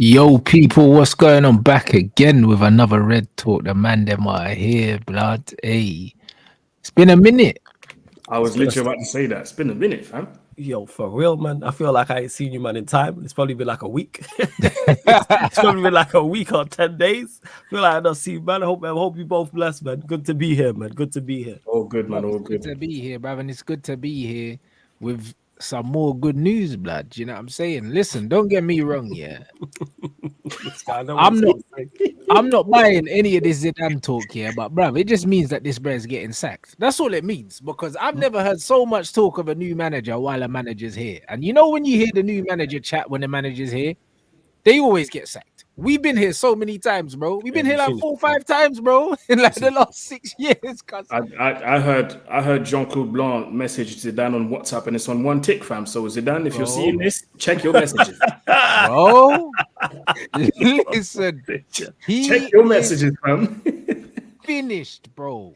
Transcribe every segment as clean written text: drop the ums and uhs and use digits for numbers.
Yo, people, what's going on? Back again with another Red Talk. The man them are here, blood. Hey, it's been a minute. I was literally about to say that. It's been a minute, fam. Yo, for real, man. I feel like I ain't seen you, man, in time. It's probably been like a week. It's probably been like a week or 10 days. I feel like I don't see you, man. I hope you both blessed, man. Good to be here, man. Good to be here. All good, man. All good. Good to be here, brother. And it's good to be here with some more good news, blood. You know what I'm saying? Listen, don't get me wrong, yeah. I'm not buying any of this Zidane talk here, but bruv, it just means that this brother's getting sacked. That's all it means, because I've never heard so much talk of a new manager while a manager's here. And you know when you hear the new manager chat when the manager's here, they always get sacked. We've been here so many times, bro. We've been here like 4 or 5 times, bro, in like the last 6 years. I heard Jean-Claude Blanc message Zidane on WhatsApp, and it's on one tick, fam. So Zidane, if you're seeing this, check your messages. Bro, listen, check your messages, fam. Finished, bro.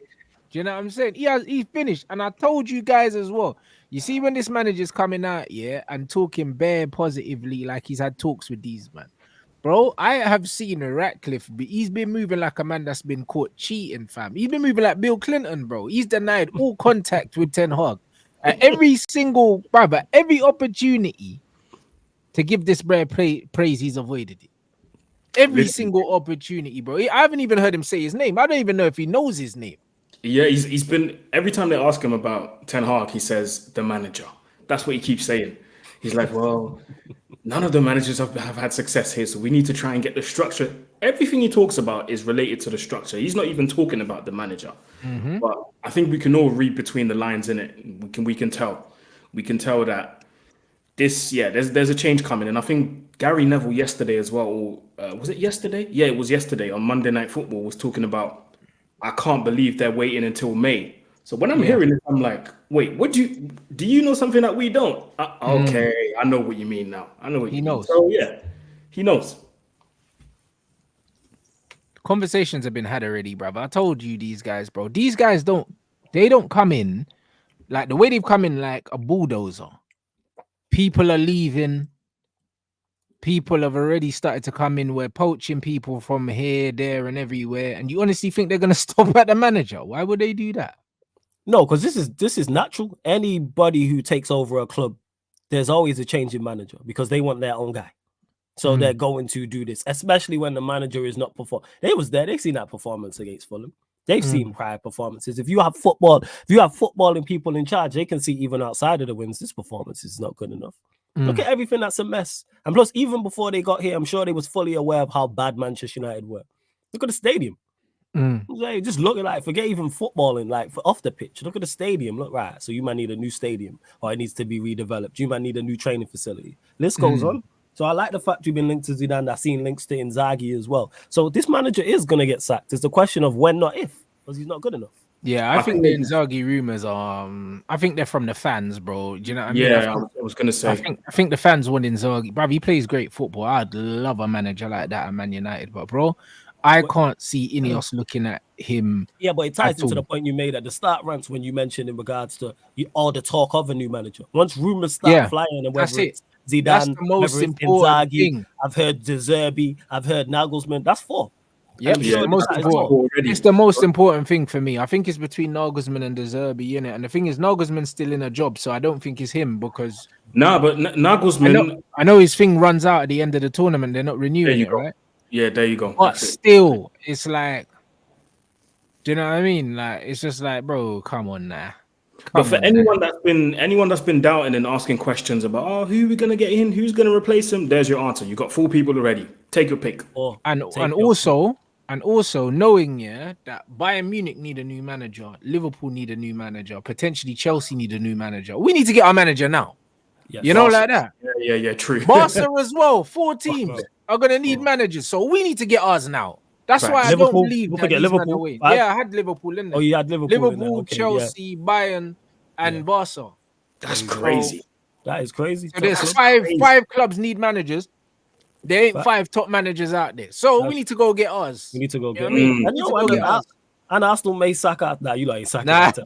Do you know what I'm saying? He's finished. And I told you guys as well. You see, when this manager's coming out, yeah, and talking bare positively, like he's had talks with these man. Bro, I have seen RATCLIFFE, he's been moving like a man that's been caught cheating, fam. He's been moving like Bill Clinton, bro. He's denied all contact with Ten Hag. Every single, brother, every opportunity to give this brother praise, he's avoided it. Every single opportunity, bro. I haven't even heard him say his name. I don't even know if he knows his name. Yeah, he's been, every time they ask him about Ten Hag, he says the manager. That's what he keeps saying. He's like, well, none of the managers have had success here, so we need to try and get the structure. Everything he talks about is related to the structure. He's not even talking about the manager. Mm-hmm. But I think we can all read between the lines in it. We can tell. We can tell that this, there's a change coming. And I think Gary Neville yesterday as well, was it yesterday? Yeah, it was yesterday on Monday Night Football, was talking about, I can't believe they're waiting until May. So when I'm hearing this, I'm like, wait, do you know something that we don't? Okay, I know what you mean now. I know what he knows. So yeah, he knows. Conversations have been had already, brother. I told you these guys, bro. These guys don't come in like the way they've come in like a bulldozer. People are leaving. People have already started to come in. We're poaching people from here, there, and everywhere. And you honestly think they're gonna stop at the manager? Why would they do that? No, because this is natural. Anybody who takes over a club, there's always a change in manager because they want their own guy. So they're going to do this, especially when the manager is not performing. They've seen that performance against Fulham. They've seen prior performances. If you have footballing people in charge, they can see even outside of the wins, this performance is not good enough. Look at everything that's a mess. And plus, even before they got here, I'm sure they was fully aware of how bad Manchester United were. Look at the stadium. Just look at like, forget even footballing, like off the pitch. Look at the stadium. Look, right. So you might need a new stadium, or it needs to be redeveloped. You might need a new training facility. List goes on. So I like the fact you've been linked to Zidane. I've seen links to Inzaghi as well. So this manager is gonna get sacked. It's the question of when, not if, because he's not good enough. Yeah, I think the Inzaghi rumors are. I think they're from the fans, bro. Do you know what I mean? Yeah, I was gonna say. I think the fans want Inzaghi, bro. He plays great football. I'd love a manager like that at Man United, but bro, I can't see Ineos looking at him. Yeah, but it ties into the point you made at the start, Rants, when you mentioned in regards to all the talk of a new manager. Once rumors start flying, and whether it's Zidane, that's the most important thing. I've heard Zerbi, I've heard Nagelsmann. That's 4. Yeah, it's the most important thing for me. I think it's between Nagelsmann and Zerbi, innit? And the thing is, Nagelsmann's still in a job, so I don't think it's him because. Nah, but Nagelsmann. I know his thing runs out at the end of the tournament. They're not renewing it, right? Yeah, there you go. But still, it's like, do you know what I mean? Like, it's just like, bro, come on now. But for anyone that's been doubting and asking questions about, who are we gonna get in, who's gonna replace him, there's your answer. You got 4 people already. Take your pick. And also knowing that Bayern Munich need a new manager, Liverpool need a new manager, potentially Chelsea need a new manager. We need to get our manager now. Yes. You know, like that. Yeah, true. Barca as well. 4 teams are gonna need managers, so we need to get ours now. That's why I don't believe that he's Liverpool. Away. Yeah, I had Liverpool in there. Oh, you had Liverpool, Chelsea, Bayern, and Barca. That's crazy. That is crazy. So there's five clubs need managers. There ain't 5 top managers out there. So we need to go get ours. We need to go get ours. And Arsenal may sack out. Nah, you like sack Nah. Arteta.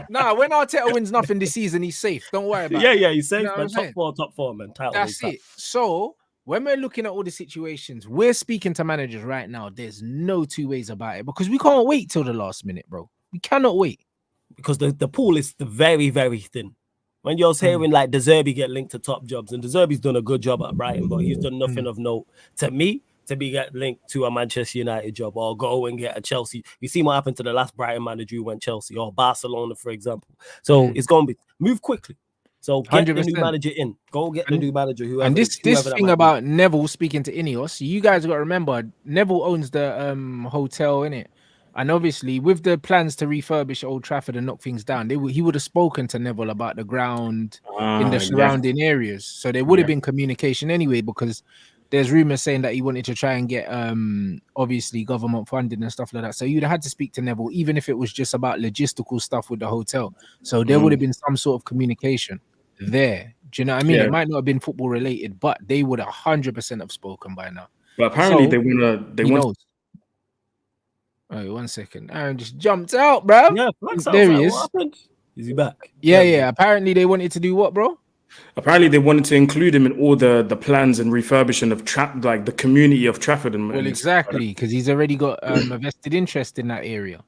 Nah, when Arteta wins nothing this season, he's safe. Don't worry about it. Yeah, he's safe, You know what man. I'm saying? Top four, man. Title That's it. So when we're looking at all the situations, we're speaking to managers right now. There's no two ways about it because we can't wait till the last minute, bro. We cannot wait. Because the pool is very, very thin. When you're hearing like Zerbi get linked to top jobs, and Zerbi's done a good job at Brighton, but he's done nothing of note to me to be get linked to a Manchester United job or go and get a Chelsea. You see what happened to the last Brighton manager who went Chelsea or Barcelona, for example. So it's going to be move quickly. So get 100%. The new manager in. Go get the new manager. Whoever, and this thing about Neville speaking to Ineos, you guys got to remember, Neville owns the hotel, innit? And obviously, with the plans to refurbish Old Trafford and knock things down, he would have spoken to Neville about the ground in the surrounding areas. So there would have been communication anyway, because there's rumors saying that he wanted to try and get obviously government funding and stuff like that. So you'd have had to speak to Neville, even if it was just about logistical stuff with the hotel. So there would have been some sort of communication there. Do you know what I mean? It might not have been football related, but they would 100% have spoken by now. But apparently they want. Oh, 1 second. Aaron just jumped out, bro. Yeah, there he is. What happened? Is he back? Yeah. Apparently they wanted to do what, bro? Apparently they wanted to include him in all the plans and refurbishing of like the community of Trafford. Well, exactly, because he's already got a vested interest in that area.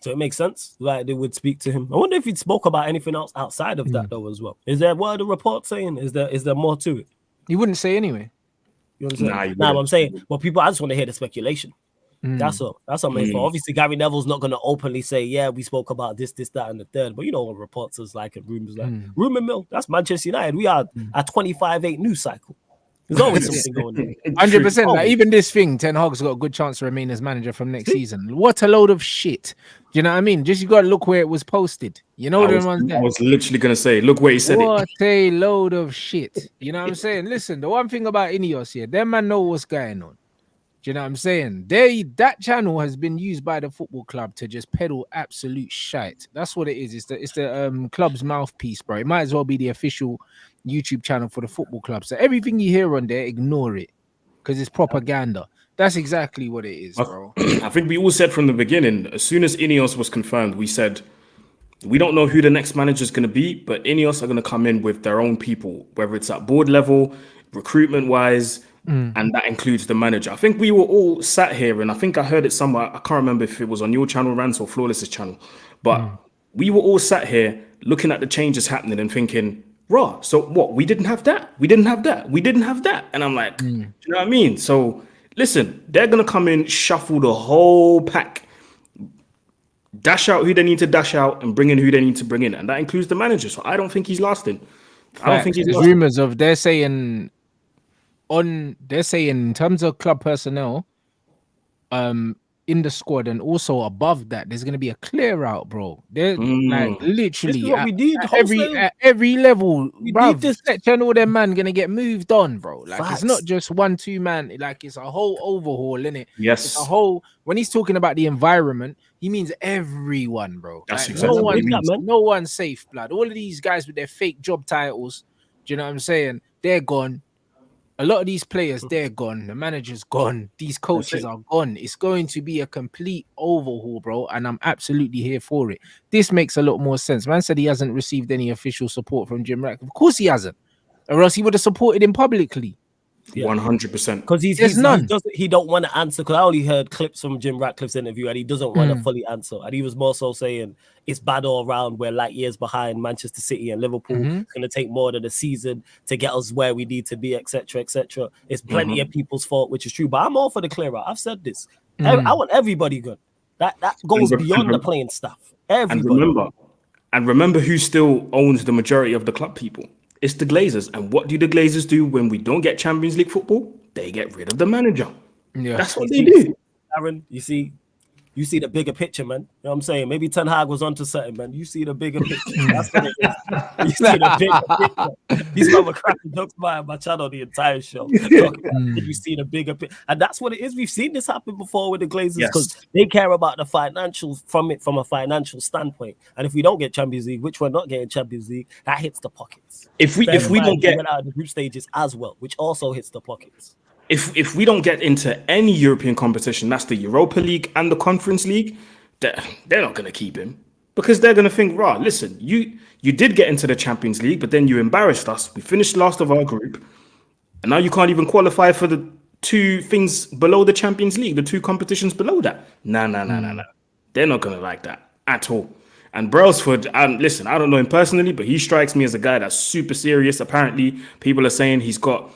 So it makes sense. Like they would speak to him. I wonder if he'd spoke about anything else outside of that though as well. Is there what are the reports saying? Is there more to it? He wouldn't say anyway. You understand? Nah, I'm saying, well, people, I just want to hear the speculation. That's all. That's what I'm for. Obviously, Gary Neville's not going to openly say, yeah, we spoke about this, that, and the third. But you know what reports is like and rumors like. Rumor mill, that's Manchester United. We are a 25-8 news cycle. There's always something going on. 100%. Like, even this thing, Ten Hag's got a good chance to remain as manager from next season. What a load of shit. Do you know what I mean? Just you got to look where it was posted. You know what I was literally going to say, look where he said what a load of shit. You know what I'm saying? Listen, the one thing about Ineos here, them man know what's going on. Do you know what I'm saying? That channel has been used by the football club to just peddle absolute shite. That's what it is. It's the club's mouthpiece, bro. It might as well be the official YouTube channel for the football club. So everything you hear on there, ignore it, because it's propaganda. That's exactly what it is, bro. I think we all said from the beginning, as soon as Ineos was confirmed, we said, we don't know who the next manager is going to be, but Ineos are going to come in with their own people, whether it's at board level, recruitment-wise, and that includes the manager. I think we were all sat here, and I think I heard it somewhere. I can't remember if it was on your channel, Rants, or Flawless's channel, but we were all sat here looking at the changes happening and thinking, raw, so what? We didn't have that. We didn't have that. We didn't have that. And I'm like, do you know what I mean? So listen, they're going to come in, shuffle the whole pack, dash out who they need to dash out, and bring in who they need to bring in. And that includes the manager. So I don't think he's lasting. I don't think he's lasting. Rumors of they're saying in terms of club personnel, in the squad and also above that, there's going to be a clear out, bro. They're like literally what we did at every level, bro. That channel, them man gonna get moved on, bro. Like it's not just 1-2 man. Like it's a whole overhaul, innit? Yes, it's a whole. When he's talking about the environment, he means everyone, bro. That's like, exactly what he means. No one's safe, blood. All of these guys with their fake job titles, do you know what I'm saying? They're gone. A lot of these players, they're gone. The manager's gone. These coaches are gone. It's going to be a complete overhaul, bro. And I'm absolutely here for it. This makes a lot more sense. Man said he hasn't received any official support from Jim Ratcliffe. Of course he hasn't. Or else he would have supported him publicly. 100%. Because he don't want to answer. Because I only heard clips from Jim Ratcliffe's interview and he doesn't want to fully answer. And he was more so saying it's bad all around. We're light years behind Manchester City and Liverpool. It's going to take more than a season to get us where we need to be, etc., etc. It's plenty of people's fault, which is true. But I'm all for the clear out. I've said this. I want everybody good. That goes beyond the playing staff. Everybody. And remember who still owns the majority of the club people. It's the Glazers. And what do the Glazers do when we don't get Champions League football? They get rid of the manager. Yeah, that's what they do. Aaron, you see the bigger picture, man. You know what I'm saying? Maybe Ten Hag was onto something, man. You see the bigger picture. That's what it is. You see the bigger picture. These people cracking jokes about my channel the entire show. You see the bigger picture. And that's what it is. We've seen this happen before with the Glazers because they care about the financials from a financial standpoint. And if we don't get Champions League, which we're not getting Champions League, that hits the pockets. If we don't get out of the group stages as well, which also hits the pockets. if we don't get into any European competition, that's the Europa League and the Conference League, they're not going to keep him because they're going to think, right, listen, you did get into the Champions League, but then you embarrassed us. We finished last of our group, and now you can't even qualify for the two things below the Champions League, the two competitions below that. Nah. They're not going to like that at all. And Brailsford, listen, I don't know him personally, but he strikes me as a guy that's super serious. Apparently, people are saying he's got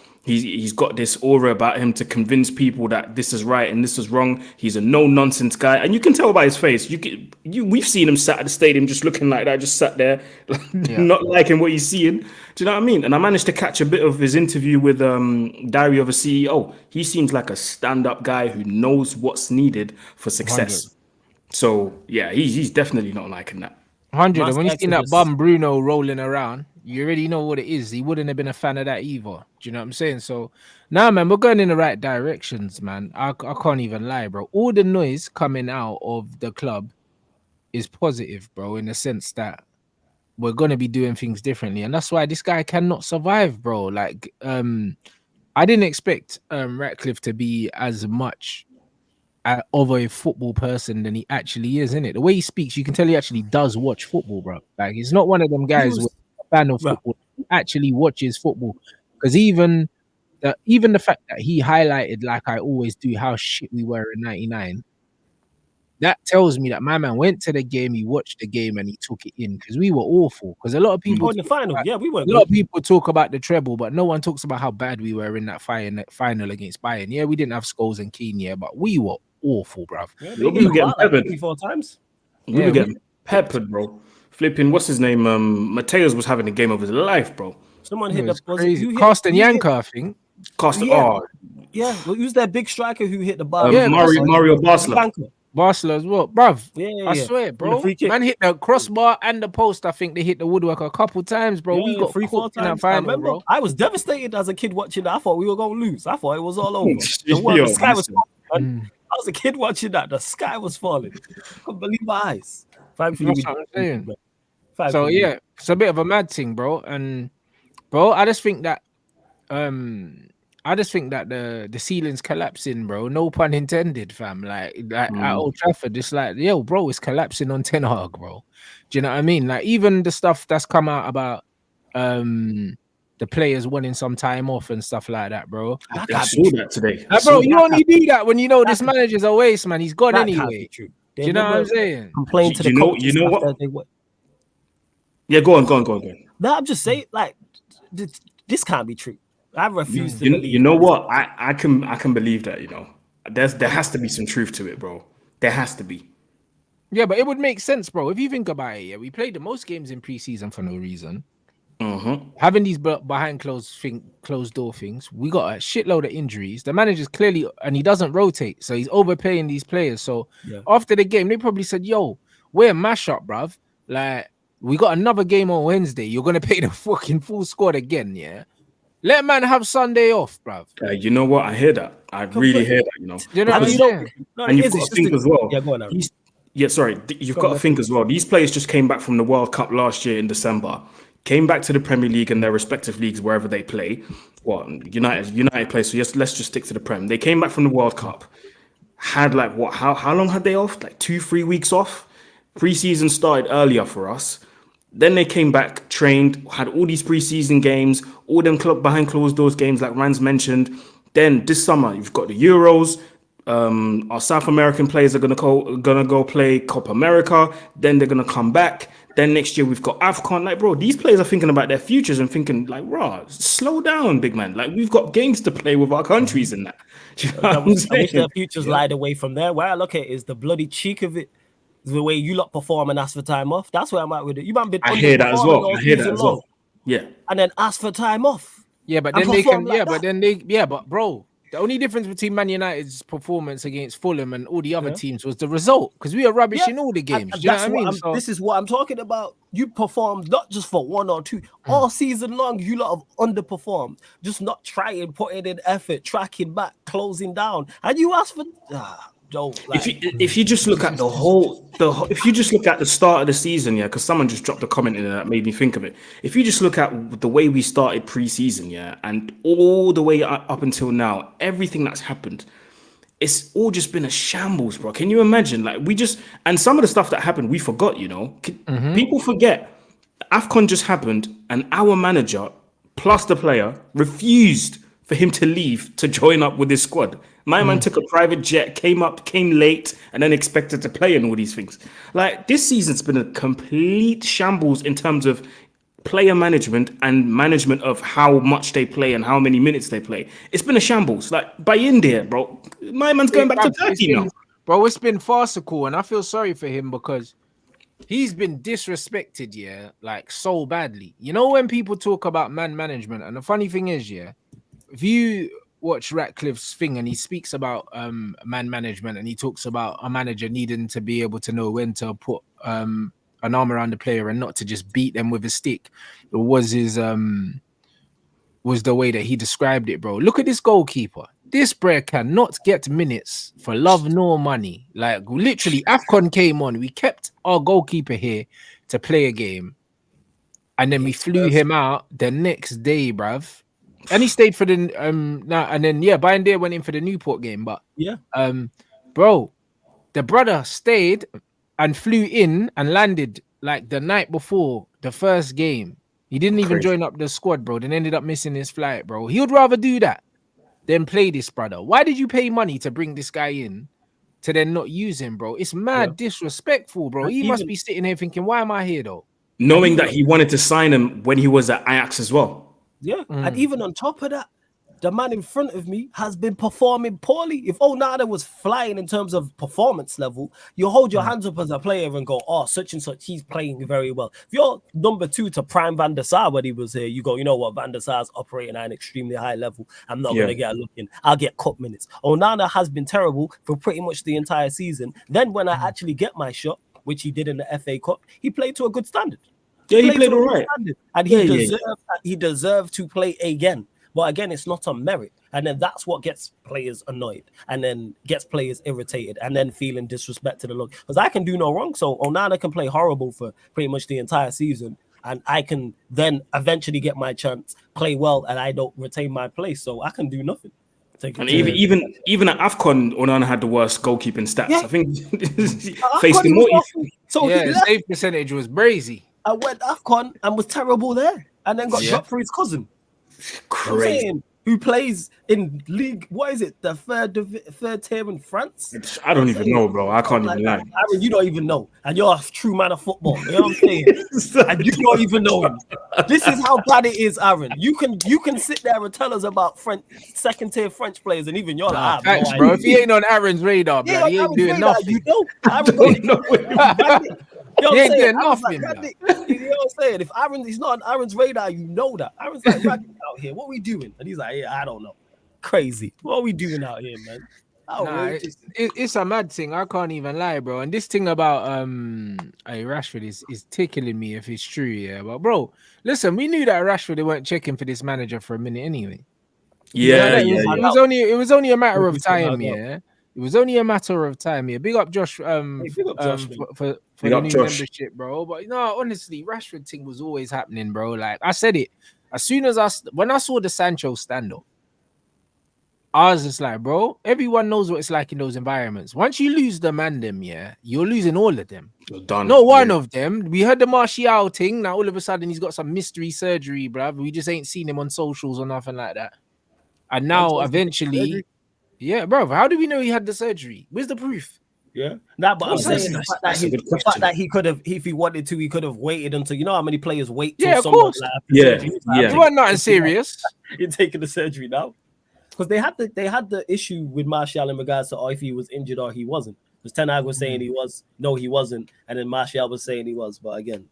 this aura about him to convince people that this is right and this is wrong. He's a no-nonsense guy, and you can tell by his face. We've seen him sat at the stadium just looking like that, just sat there, not liking what he's seeing. Do you know what I mean? And I managed to catch a bit of his interview with Diary of a CEO. He seems like a stand-up guy who knows what's needed for success. 100. So yeah, he's definitely not liking that. 100. And when you seen that bum Bruno rolling around, you already know what it is. He wouldn't have been a fan of that either. Do you know what I'm saying? So now, man, we're going in the right directions, man. I can't even lie, bro. All the noise coming out of the club is positive, bro, in the sense that we're going to be doing things differently. And that's why this guy cannot survive, bro. Like, I didn't expect Ratcliffe to be as much of a football person than he actually is, isn't it? The way he speaks, you can tell he actually does watch football, bro. Like, he's not one of them guys with a fan of football. He actually watches football. Because even the fact that he highlighted, like I always do, how shit we were in '99, that tells me that my man went to the game, he watched the game, and he took it in, because we were awful. Because a lot of people in the final, we were. A lot of people talk about the treble, but no one talks about how bad we were in that final against Bayern. Yeah, we didn't have Scholes and Keane, yeah, but we were awful, bruv. Yeah, we were getting peppered 3-4 times. We were getting peppered, bro. Flipping, what's his name? Mateus was having a game of his life, bro. Someone hit the crazy. Carsten Janka, I think. Carsten, who's that big striker who hit the bar? Mario Basler. Basler as well, bruv. Yeah. I swear, bro. Man hit the crossbar and the post. I think they hit the woodwork a couple times, bro. We got 3-4 times. I remember, bro. I was devastated as a kid watching that. I thought we were going to lose. I thought it was all over. The sky was falling. I was a kid watching that. The sky was falling. I couldn't believe my eyes. That's what I'm saying. So yeah, it's a bit of a mad thing, bro. And bro, I just think that the ceiling's collapsing, bro. No pun intended, fam. Like at Old Trafford, it's like, yo, bro, it's collapsing on Ten Hag, bro. Do you know what I mean? Like, even the stuff that's come out about the players wanting some time off and stuff like that, bro. I saw that today. Bro, you only do that when you know this manager's a waste, man. He's gone anyway. Do you know what I'm saying? Complain to the coach. You know what? Yeah, go on. No, I'm just saying, like, this can't be true. I refuse to believe. You know what? I can believe that. You know, there has to be some truth to it, bro. There has to be. Yeah, but it would make sense, bro. If you think about it, yeah, we played the most games in preseason for no reason. Having these behind closed door things, we got a shitload of injuries. The manager's clearly, and he doesn't rotate, so he's overpaying these players. So after the game, they probably said, "Yo, we're a mashup, bruv. Like, we got another game on Wednesday. You're gonna pay the fucking full squad again, yeah? Let man have Sunday off, bruv." You know what? I hear that. I really hear that. You know, you know what I'm saying? And you've got to think as well. Yeah, go on, Aaron. You've got to think as well. These players just came back from the World Cup last year in December. Came back to the Premier League and their respective leagues wherever they play. United play. So let's just stick to the Prem. They came back from the World Cup. Had like what? How long had they off? Like 2-3 weeks off. Preseason started earlier for us. Then they came back, trained, had all these preseason games, all them club behind closed doors games like Rants mentioned. Then this summer you've got the Euros. Our South American players are gonna go play Copa America. Then they're gonna come back. Then next year we've got AFCON. Like, bro, these players are thinking about their futures and thinking, like, slow down, big man. Like, we've got games to play with our countries and that. You know I wish their futures lied away from there. Where I look at it is the bloody cheek of it. Is the way you lot perform and ask for time off. That's where I'm at with it. You might be. I hear that as well. Yeah. And then ask for time off. Yeah, but then they can. But bro, the only difference between Man United's performance against Fulham and all the other teams was the result, because we are rubbish in all the games. Do you know what I mean? This is what I'm talking about. You performed not just for 1 or 2 all season long. You lot have underperformed, just not trying, putting in effort, tracking back, closing down, and you ask for. don't. Like, If you just look at if you just look at the start of the season, yeah, because someone just dropped a comment in there that made me think of it. If you just look at the way we started pre-season, yeah, and all the way up until now, everything that's happened, it's all just been a shambles, bro. Can you imagine? Like and some of the stuff that happened, we forgot. People forget. AFCON just happened, and our manager plus the player refused for him to leave to join up with his squad. My man took a private jet, came late, and then expected to play and all these things. Like, this season's been a complete shambles in terms of player management and management of how much they play and how many minutes they play. It's been a shambles. Like, by India, bro, my man's going back to Turkey now. Bro, it's been farcical, and I feel sorry for him because he's been disrespected, yeah, like so badly. You know, when people talk about man management, and the funny thing is, yeah, if you watch Ratcliffe's thing and he speaks about man management and he talks about a manager needing to be able to know when to put an arm around the player and not to just beat them with a stick, it was his was the way that he described it, bro. Look at this goalkeeper. This bro cannot get minutes for love nor money. Like, literally, AFCON came on. We kept our goalkeeper here to play a game. And then we flew him out the next day, bruv. And he stayed for the and then Bayern went in for the Newport game. But bro, the brother stayed and flew in and landed like the night before the first game. He didn't even join up the squad, bro. Then ended up missing his flight, bro. He would rather do that than play this brother. Why did you pay money to bring this guy in to then not use him, bro? It's mad disrespectful, bro. He must be sitting here thinking, why am I here though? Knowing that he wanted to sign him when he was at Ajax as well. Yeah, and even on top of that, the man in front of me has been performing poorly. If Onana was flying in terms of performance level, you hold your hands up as a player and go, oh, such and such, he's playing very well. If you're number 2 to Prime Van der Sar when he was here, you go, you know what, Van der Sar's operating at an extremely high level. I'm not going to get a look in. I'll get cup minutes. Onana has been terrible for pretty much the entire season. Then when I actually get my shot, which he did in the FA Cup, he played to a good standard. Yeah, he played all right. And he deserved to play again. But again, it's not on merit. And then that's what gets players annoyed and then gets players irritated and then feeling disrespected and look. Because I can do no wrong. So Onana can play horrible for pretty much the entire season. And I can then eventually get my chance, play well, and I don't retain my place. So I can do nothing. And even at AFCON, Onana had the worst goalkeeping stats. Yeah. I think faced him more. So his save percentage was brazy. I went AFCON and was terrible there, and then got dropped for his cousin. Crazy. Who plays in league? What is it? The third tier in France? I don't even know, bro. I can't even lie. Aaron, you don't even know, and you're a true man of football. You know what I'm saying? And you don't even know him. This is how bad it is, Aaron. You can sit there and tell us about second tier French players, and even you're like, thanks, bro. If he ain't on Aaron's radar, bro, he ain't doing nothing. You know, Aaron. He ain't doing nothing. You know what I'm saying? If he's not on Aaron's radar, you know that. Aaron's like, out here, what are we doing? And he's like, yeah, I don't know. Crazy. What are we doing out here, man? It's a mad thing. I can't even lie, bro. And this thing about Rashford is tickling me if it's true, yeah. But bro, listen, we knew that Rashford, they weren't checking for this manager for a minute anyway. It was only a matter of time, yeah. It was only a matter of time, yeah. Big up Josh, for the new membership, bro. But honestly, Rashford thing was always happening, bro. Like I said it, as soon as when I saw the Sancho stand up, I was just like, bro, everyone knows what it's like in those environments. Once you lose the man, you're losing all of them. You're done. No one of them. We heard the Martial thing. Now all of a sudden he's got some mystery surgery, bro. We just ain't seen him on socials or nothing like that. And now eventually. Yeah, bro. How do we know he had the surgery? Where's the proof? Yeah. But I'm saying the fact that he could have, if he wanted to, he could have waited until, you know how many players wait till someone It wasn't nothing serious. You're taking the surgery now. Because they had the issue with Martial in regards to if he was injured or he wasn't. Because Ten Hag was saying he wasn't, and then Martial was saying he was. But again,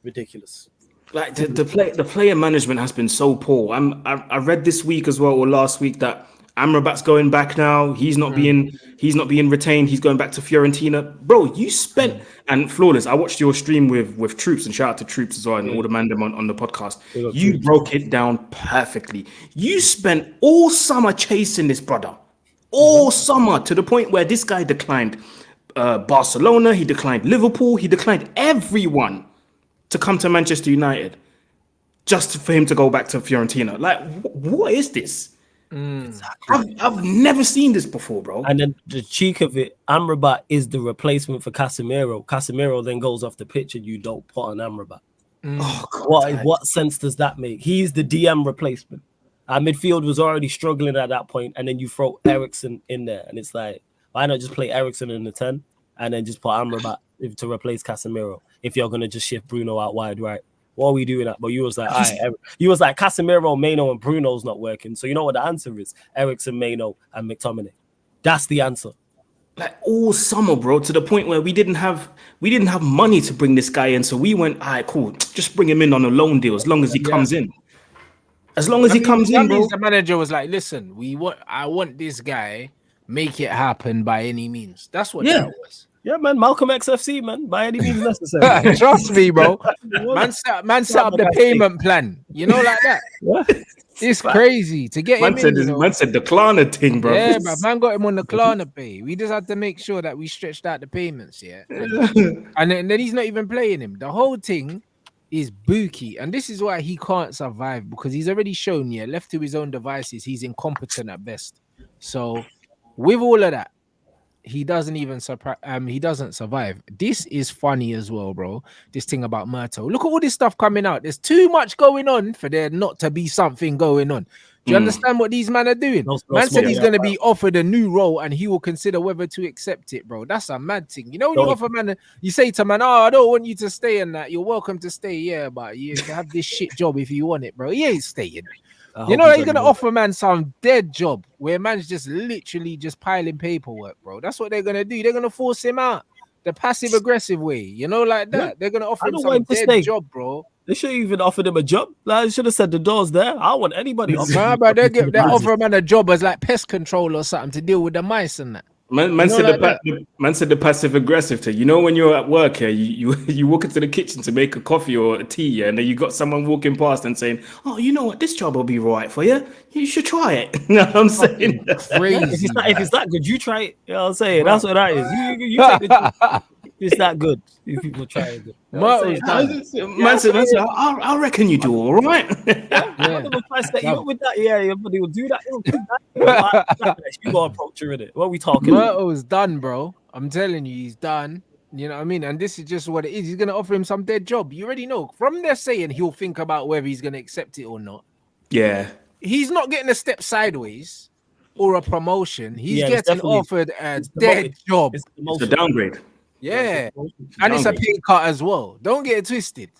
ridiculous. Like the player management has been so poor. I read this week as well, or last week, that Amrabat's going back now. He's not being retained. He's going back to Fiorentina. Bro, you spent and Flawless. I watched your stream with Troops, and shout out to Troops as well and all the man on the podcast. You broke it down perfectly. You spent all summer chasing this brother. all summer, to the point where this guy declined Barcelona, he declined Liverpool, he declined everyone to come to Manchester United just for him to go back to Fiorentina. Like, what is this? I've never seen this before, bro. And then the cheek of it, Amrabat is the replacement for Casemiro. Casemiro then goes off the pitch and you don't put on Amrabat. Oh, God, What sense does that make? He's the DM replacement. Our midfield was already struggling at that point, and then you throw Eriksen in there, and it's like, why not just play Eriksen in the 10 and then just put Amrabat to replace Casemiro if you're gonna just shift Bruno out wide, right? What are we doing that? But you was like, all right, you was like Casemiro, Maino, and Bruno's not working. So you know what the answer is? Eriksen, Maino, and McTominay. That's the answer. Like all summer, bro, to the point where we didn't have money to bring this guy in. So we went, all right, cool, just bring him in on a loan deal as long as he comes in. As long as he comes in, bro. The manager was like, listen, I want this guy, make it happen by any means. That's what that was. Yeah, man, Malcolm XFC, man, by any means necessary. Trust me, bro. Man set up the payment plan. You know, like that. It's crazy to get him in. Man said the Klarna thing, bro. Yeah, but man got him on the Klarna pay. We just had to make sure that we stretched out the payments, and then he's not even playing him. The whole thing is bookie, and this is why he can't survive, because he's already shown, left to his own devices, he's incompetent at best. So with all of that, he doesn't survive. This is funny as well, bro. This thing about Murto. Look at all this stuff coming out. There's too much going on for there not to be something going on. Do you understand what these men are doing? Man said he's going to be offered a new role and he will consider whether to accept it, bro. That's a mad thing. You know, when you offer man, you say to man, I don't want you to stay in that. You're welcome to stay, yeah, but you can have this shit job if you want it, bro. He ain't staying. You know, you're going to offer man some dead job where man's just literally just piling paperwork, bro. That's what they're going to do. They're going to force him out the passive aggressive way, you know, like that. Yeah. They're going to offer him some dead job, bro. They should even offered him a job. Like, they should have said the door's there. I don't want anybody. Nah, but they offer him a job as like pest control or something to deal with the mice and that. Man said the passive aggressive thing. You know, when you're at work here, you walk into the kitchen to make a coffee or a tea, and then you got someone walking past and saying, "Oh, you know what? This job will be right for you. You should try it." You know what I'm saying? Crazy. If it's that good, you try it. You know what I'm saying? That's what that is. You take the job. It's that good. If people try it. Man said, I reckon you do all right. With that, everybody will do that. You got to approach her in it. What are we talking about? Murto's done, bro. I'm telling you, he's done. You know what I mean? And this is just what it is. He's going to offer him some dead job. You already know. From there saying he'll think about whether he's going to accept it or not. Yeah. He's not getting a step sideways or a promotion. He's getting offered a dead job. It's a downgrade. Yeah, and it's a pay cut as well. Don't get it twisted.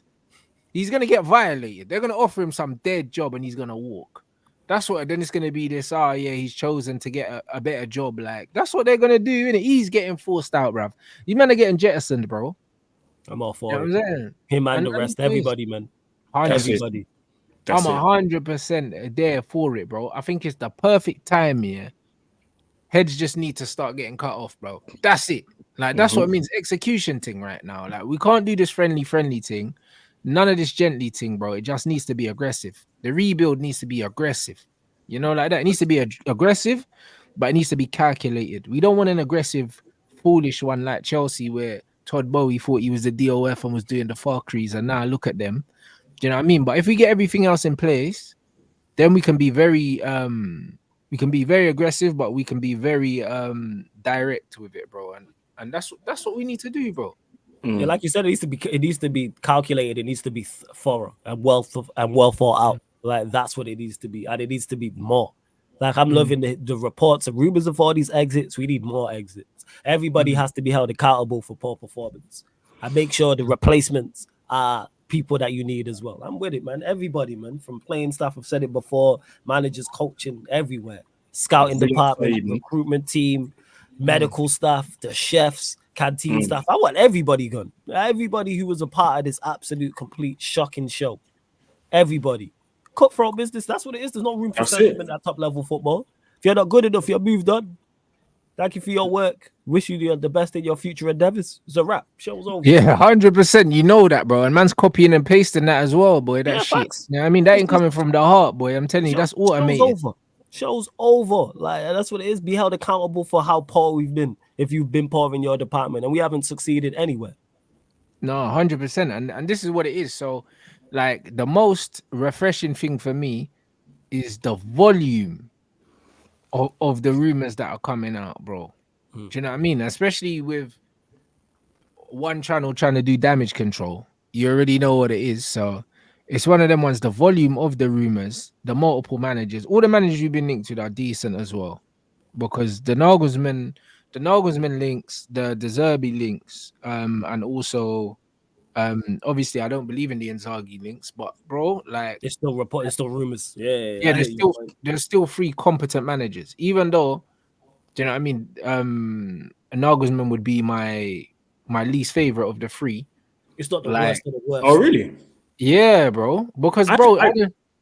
He's gonna get violated. They're gonna offer him some dead job, and he's gonna walk. That's what. Then it's gonna be this. He's chosen to get a better job. Like that's what they're gonna do. Innit? He's getting forced out, bruv. You men are getting jettisoned, bro. I'm all for it. Him and the rest, everybody, man. Everybody. I'm 100% there for it, bro. I think it's the perfect time here. Heads just need to start getting cut off, bro. That's it. Like that's what it means. Execution thing right now. Like we can't do this friendly thing. None of this gently thing, bro. It just needs to be aggressive. The rebuild needs to be aggressive. You know, like that. It needs to be aggressive, but it needs to be calculated. We don't want an aggressive, foolish one like Chelsea, where Todd Bowie thought he was the DOF and was doing the Falkries, and now look at them. Do you know what I mean? But if we get everything else in place, then we can be very aggressive, but we can be very direct with it, bro. And that's what we need to do, bro. Yeah, like you said, it needs to be calculated. It needs to be thorough and well thought out. Like that's what it needs to be, and it needs to be more. Like I'm loving the reports and rumors of all these exits. We need more exits. Everybody has to be held accountable for poor performance, and make sure the replacements are people that you need as well. I'm with it, man. Everybody, man, from playing staff. I've said it before. Managers, coaching, everywhere. Scouting department, recruitment team, medical staff, the chefs, canteen staff. I want everybody gone. Everybody who was a part of this absolute, complete, shocking show. Everybody. Cutthroat business. That's what it is. There's no room for sentiment at top level football. If you're not good enough, you're moved on. Thank you for your work. Wish you the best in your future endeavors. It's a wrap. Show's over. Yeah, 100%. You know that, bro. And man's copying and pasting that as well, boy. That shit. Facts. You know what I mean? That ain't coming from the heart, boy. I'm telling you, that's automated. Show's over. Show's over. Like that's what it is. Be held accountable for how poor we've been. If you've been poor in your department, and we haven't succeeded anywhere. No, 100%. And this is what it is. So, like, the most refreshing thing for me is the volume of the rumors that are coming out, bro. Do you know what I mean? Especially with one channel trying to do damage control. You already know what it is. So it's one of them ones. The volume of the rumors, the multiple managers, all the managers you've been linked to are decent as well. Because the Nagelsmann links, the Zerbi links, and also obviously I don't believe in the Inzaghi links, but bro, like It's still reported, it's still rumors. yeah, there's still 3 competent managers, even though, do you know what I mean? Nagelsmann would be my least favorite of the 3. It's not the Like, worst of the worst. Oh, really? Yeah, bro. Because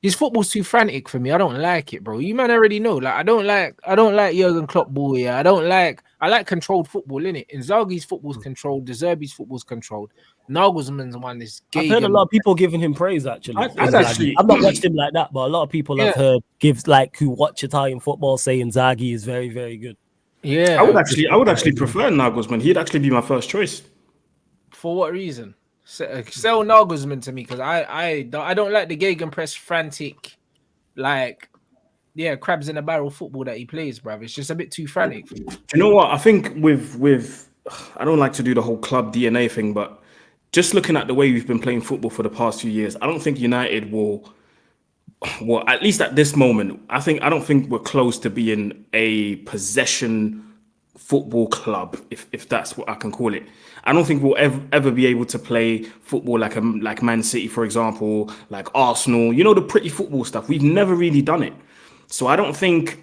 his football's too frantic for me. I don't like it, bro. You man already know. Like, I don't like Jurgen Klopp ball. Yeah, I like controlled football, innit? Inzaghi's football's controlled. De Zerbi's football's controlled. Nagelsmann's one is gay. I've heard a lot of people giving him praise. Actually, I've actually- I've not watched him like that, but a lot of people I've heard who watch Italian football say Inzaghi is very, very good. Yeah, I would actually prefer Nagelsmann. He'd actually be my first choice. For what reason? Sell Nagelsmann to me, because I don't like the gegenpress frantic, like, yeah, crabs in a barrel football that he plays, bruv. It's just a bit too frantic. Do you know what? I think with I don't like to do the whole club DNA thing, but just looking at the way we've been playing football for the past few years, I don't think United will, well, at least at this moment, I don't think we're close to being a possession football club, if that's what I can call it. I don't think we'll ever be able to play football like Man City, for example, like Arsenal. You know, the pretty football stuff. We've never really done it. So I don't think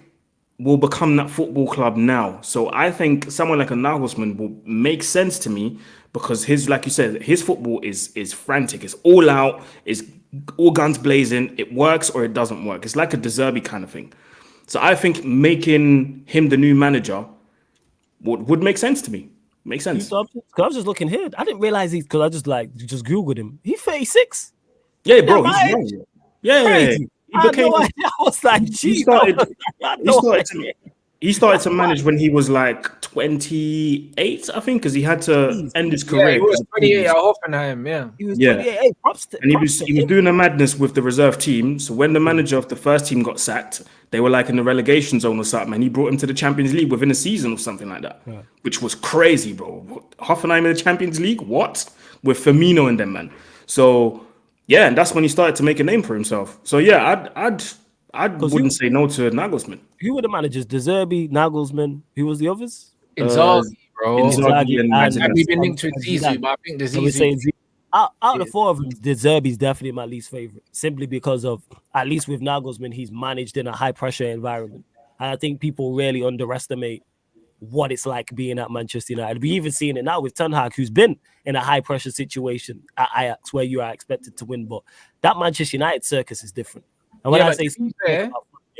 we'll become that football club now. So I think someone like a Nagelsmann will make sense to me, because like you said, his football is frantic. It's all out. It's all guns blazing. It works or it doesn't work. It's like a De Zerbi kind of thing. So I think making him the new manager would make sense to me. Makes sense. I was just looking here. I didn't realize because I just Googled him. He's 36. Yeah, bro. He's young. Yeah. Crazy. I was like, geez. He started to manage when he was like 28, I think, because he had to end his career. Yeah, he was 28 at Hoffenheim, yeah. He was 28. Hey, and he was doing a madness with the reserve team. So when the manager of the first team got sacked, they were like in the relegation zone or something, and he brought him to the Champions League within a season or something like that, which was crazy, bro. Hoffenheim in the Champions League? What? With Firmino in them, man. So, yeah, and that's when he started to make a name for himself. So, yeah, I wouldn't say no to Nagelsmann. Who were the managers? De Zerbi, Nagelsmann. Who was the others? Inzaghi, bro. Inzaghi and we've been linked to Zizou, but I think the Zizou. Out of the 4 of them, De Zerbi's definitely my least favorite, simply because of, at least with Nagelsmann, he's managed in a high pressure environment. And I think people really underestimate what it's like being at Manchester United. We even seeing it now with Ten Hag, who's been in a high pressure situation at Ajax, where you are expected to win. But that Manchester United circus is different. And when I say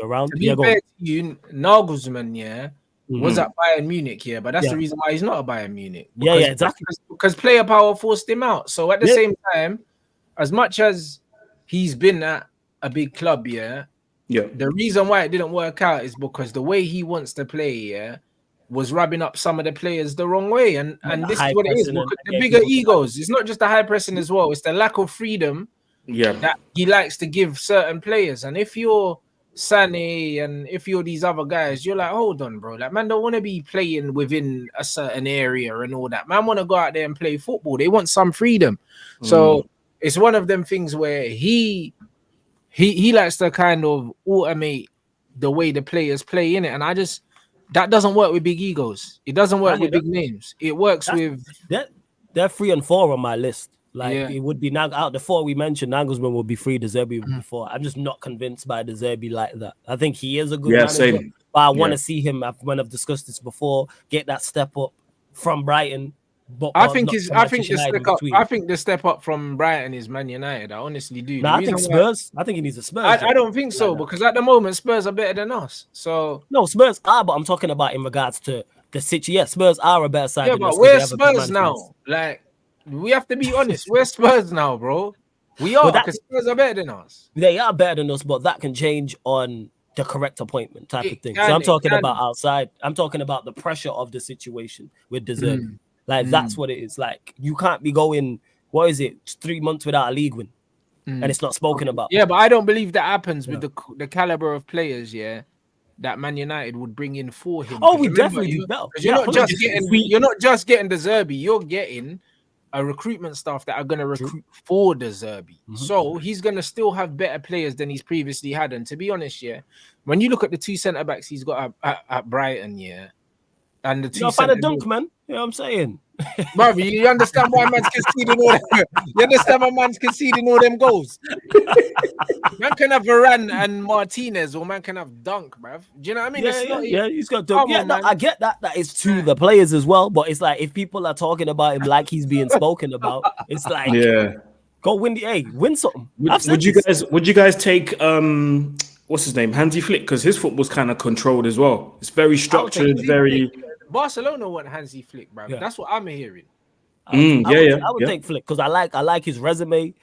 around, to be fair to you, Nagelsmann, was at Bayern Munich, but that's the reason why he's not at Bayern Munich. Because, exactly. Because player power forced him out. So at the same time, as much as he's been at a big club, the reason why it didn't work out is because the way he wants to play, was rubbing up some of the players the wrong way. And this is what it is. The bigger egos. It's not just the high pressing as well. It's the lack of freedom that he likes to give certain players. And if you're Sané and if you're these other guys, you're like, hold on, bro. Like, man don't want to be playing within a certain area and all that. Man want to go out there and play football. They want some freedom. So it's one of them things where he likes to kind of automate the way the players play in it. And that doesn't work with big egos. It doesn't work with big names. It works with they're 3 and 4 on my list. Like it would be now out the 4 we mentioned, Nagelsmann would be 3, De Zerbi would be 4. I'm just not convinced by De Zerbi like that. I think he is a good manager, same. But I want to see him, when I've discussed this before, get that step up from Brighton. But I think the step up from Brighton is Man United. I honestly do. I think Spurs. I think he needs a Spurs. I don't think so, because at the moment Spurs are better than us. So no, Spurs are, but I'm talking about in regards to the City. Yeah, Spurs are a better side. Yeah, but we're Spurs now. Like, we have to be honest. We're Spurs now, bro. We are, because Spurs are better than us. They are better than us, but that can change on the correct appointment type It of thing. So can, I'm it talking about can. outside. I'm talking about the pressure of the situation with the Zerbi. Mm, Like that's what it is. Like you can't be going, what is it, 3 months without a league win, and mm. it's not spoken about. Yeah, but I don't believe that happens with Yeah. the caliber of players, yeah, that Man United would bring in for him. Oh, Because we remember, definitely do better. because Yeah, 100%. you're not just getting the Zerbi, you're getting a recruitment staff that are going to recruit for the Zerbi. So he's going to still have better players than he's previously had. And to be honest, yeah, when you look at the two centre backs he's got at Brighton, yeah, and the two You're a fan of centre Dunk, man. You know what I'm saying? brother, you understand why man's conceding all them? You understand why man's conceding all them goals? Man can have Varane and Martinez, or man can have Dunk, bruv. Do you know what I mean? Yeah. He's got Dunk. Come Yeah, on, no, man. I get that. That is to the players as well. But it's like if people are talking about him like he's being spoken about, it's like go win win something. Would you guys take what's his name, Hansi Flick? Because his football's kind of controlled as well. It's very structured, very. Barcelona want Hansi Flick, bruv. Yeah. That's what I'm hearing. I would take Flick because I like his resume.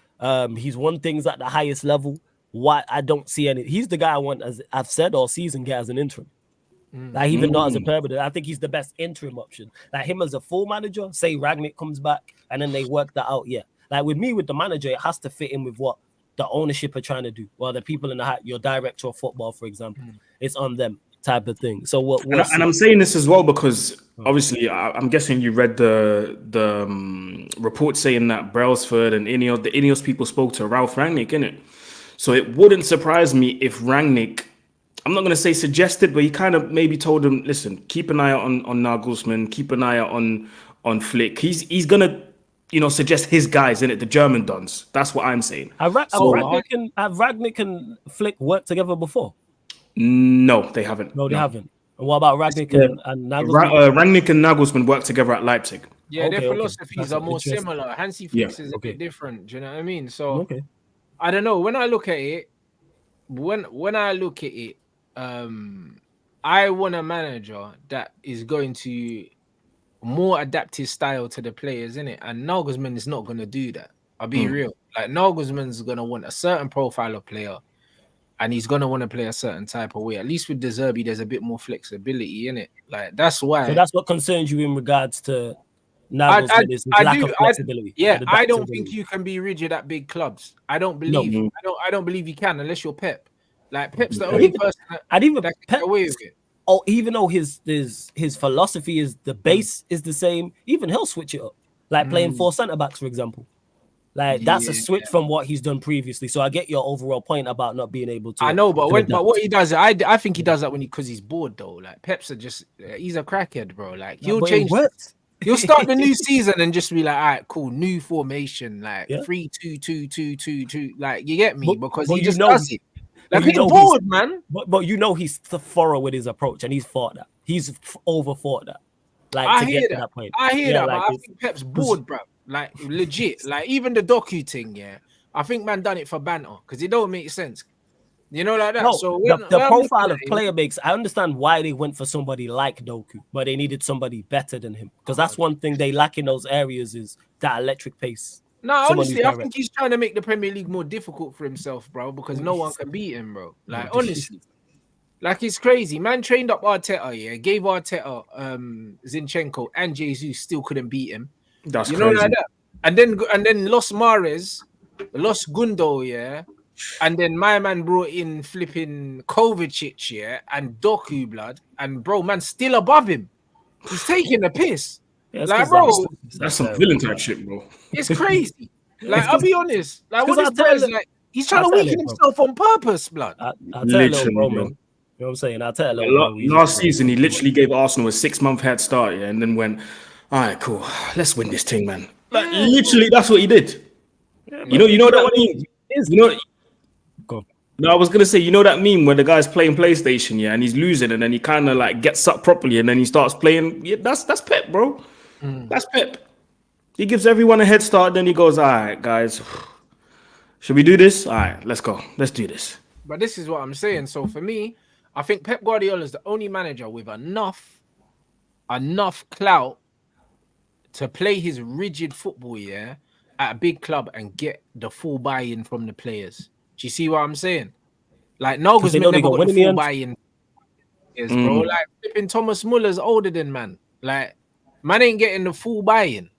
He's won things at the highest level. Why I don't see any. He's the guy I want, as I've said all season, get as an interim. Like even not as a permanent. I think he's the best interim option. Like him as a full manager. Say Ragnick comes back and then they work that out. Yeah. Like with me, with the manager, it has to fit in with what the ownership are trying to do. Well, the people in your director of football, for example, it's on them type of thing. So what? And I'm saying this as well because obviously I'm guessing you read the report saying that Brailsford and Ineos, the Ineos people spoke to Ralph Rangnick, innit? So it wouldn't surprise me if Rangnick, I'm not going to say suggested, but he kind of maybe told him, listen, keep an eye out on Nagelsmann, keep an eye out on Flick. He's going to, suggest his guys, innit, the German dons. That's what I'm saying. Have Ragnick and Flick worked together before? No, they haven't. No, they haven't. And what about Ragnick and Nagelsmann? Rangnick and Nagelsmann worked together at Leipzig. Yeah, their philosophies are more similar. Hansi Flick's is a bit different. Do you know what I mean? So I don't know. When I look at it, I want a manager that is going to more adapt his style to the players, innit? And Nagelsmann is not going to do that. I'll be real. Like Nagelsmann's going to want a certain profile of player, and he's going to want to play a certain type of way. At least with the Zerbi, there's a bit more flexibility in it. Like that's why. So that's what concerns you in regards to Nagelsmann is lack of flexibility. I don't think you can be rigid at big clubs. I don't believe. I don't believe you can unless you're Pep. Like Pep's the only person that can get away with it. Oh, even though his philosophy is the base is the same, even he'll switch it up. Like playing 4 centre backs, for example. Like that's a switch from what he's done previously. So I get your overall point about not being able to. I know, but what he does, I think he does that because he's bored though. Like Pep's he's a crackhead, bro. Like he'll change. He'll start the new season and just be like, all right, cool, new formation, like 3-2-2-2-2-2. Like you get me, because he just does it. Like he's bored, man. But he's thorough with his approach, and he's fought that. He's overfought that. Like I to hear get that. to that point. I hear that, like but I think Pep's bored, bro. Like legit. Like even the docu thing, I think man done it for banter because it don't make sense. You know, like that. No, so the profile of player makes. I understand why they went for somebody like Doku, but they needed somebody better than him because that's one thing they lack in those areas is that electric pace. No, honestly, I think he's trying to make the Premier League more difficult for himself, bro, because no one can beat him, bro. Like honestly, like it's crazy. Man trained up Arteta, gave Arteta Zinchenko and Jesus, still couldn't beat him. That's crazy. Know like that. And then lost Mahrez, lost Gundo, and then my man brought in flipping Kovacic, and Doku blood, and bro, man, still above him. He's taking the piss. Yeah, like, bro, that's some villain type shit, bro. It's crazy. Like, I'll be honest. Like, what this bro is like, he's trying to weaken himself on purpose, blood. I'll tell you, little bro, man. You know what I'm saying? I'll tell you. Last season, he literally gave Arsenal a 6-month head start, and then went, all right, cool, let's win this thing, man. Like, literally, that's what he did. Yeah, you know that what I mean? No, I was gonna say, you know that meme where the guy's playing PlayStation, and he's losing, and then he kind of like gets up properly, and then he starts playing. Yeah, that's Pep, bro. That's Pep. He gives everyone a head start, then he goes, all right, guys, should we do this? All right, let's go. Let's do this. But this is what I'm saying. So for me, I think Pep Guardiola is the only manager with enough clout to play his rigid football, at a big club and get the full buy-in from the players. Do you see what I'm saying? Like they know Nagelsmann they never gonna got win the in the full end. buy-in, bro. Like flipping Thomas Muller's older than man. Like man ain't getting the full buy-in.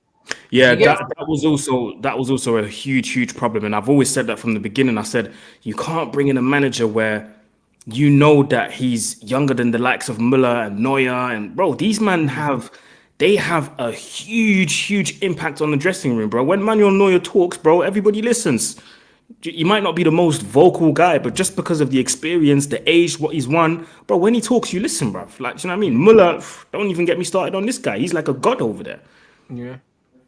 Yeah, You get that was also a huge problem, and I've always said that from the beginning. I said you can't bring in a manager where you know that he's younger than the likes of Müller and Neuer, and bro, these men have a huge impact on the dressing room, bro. When Manuel Neuer talks, bro, everybody listens. You might not be the most vocal guy, but just because of the experience, the age, what he's won, bro, when he talks, you listen, bro. Like, do you know what I mean? Muller, don't even get me started on this guy. He's like a god over there. yeah. And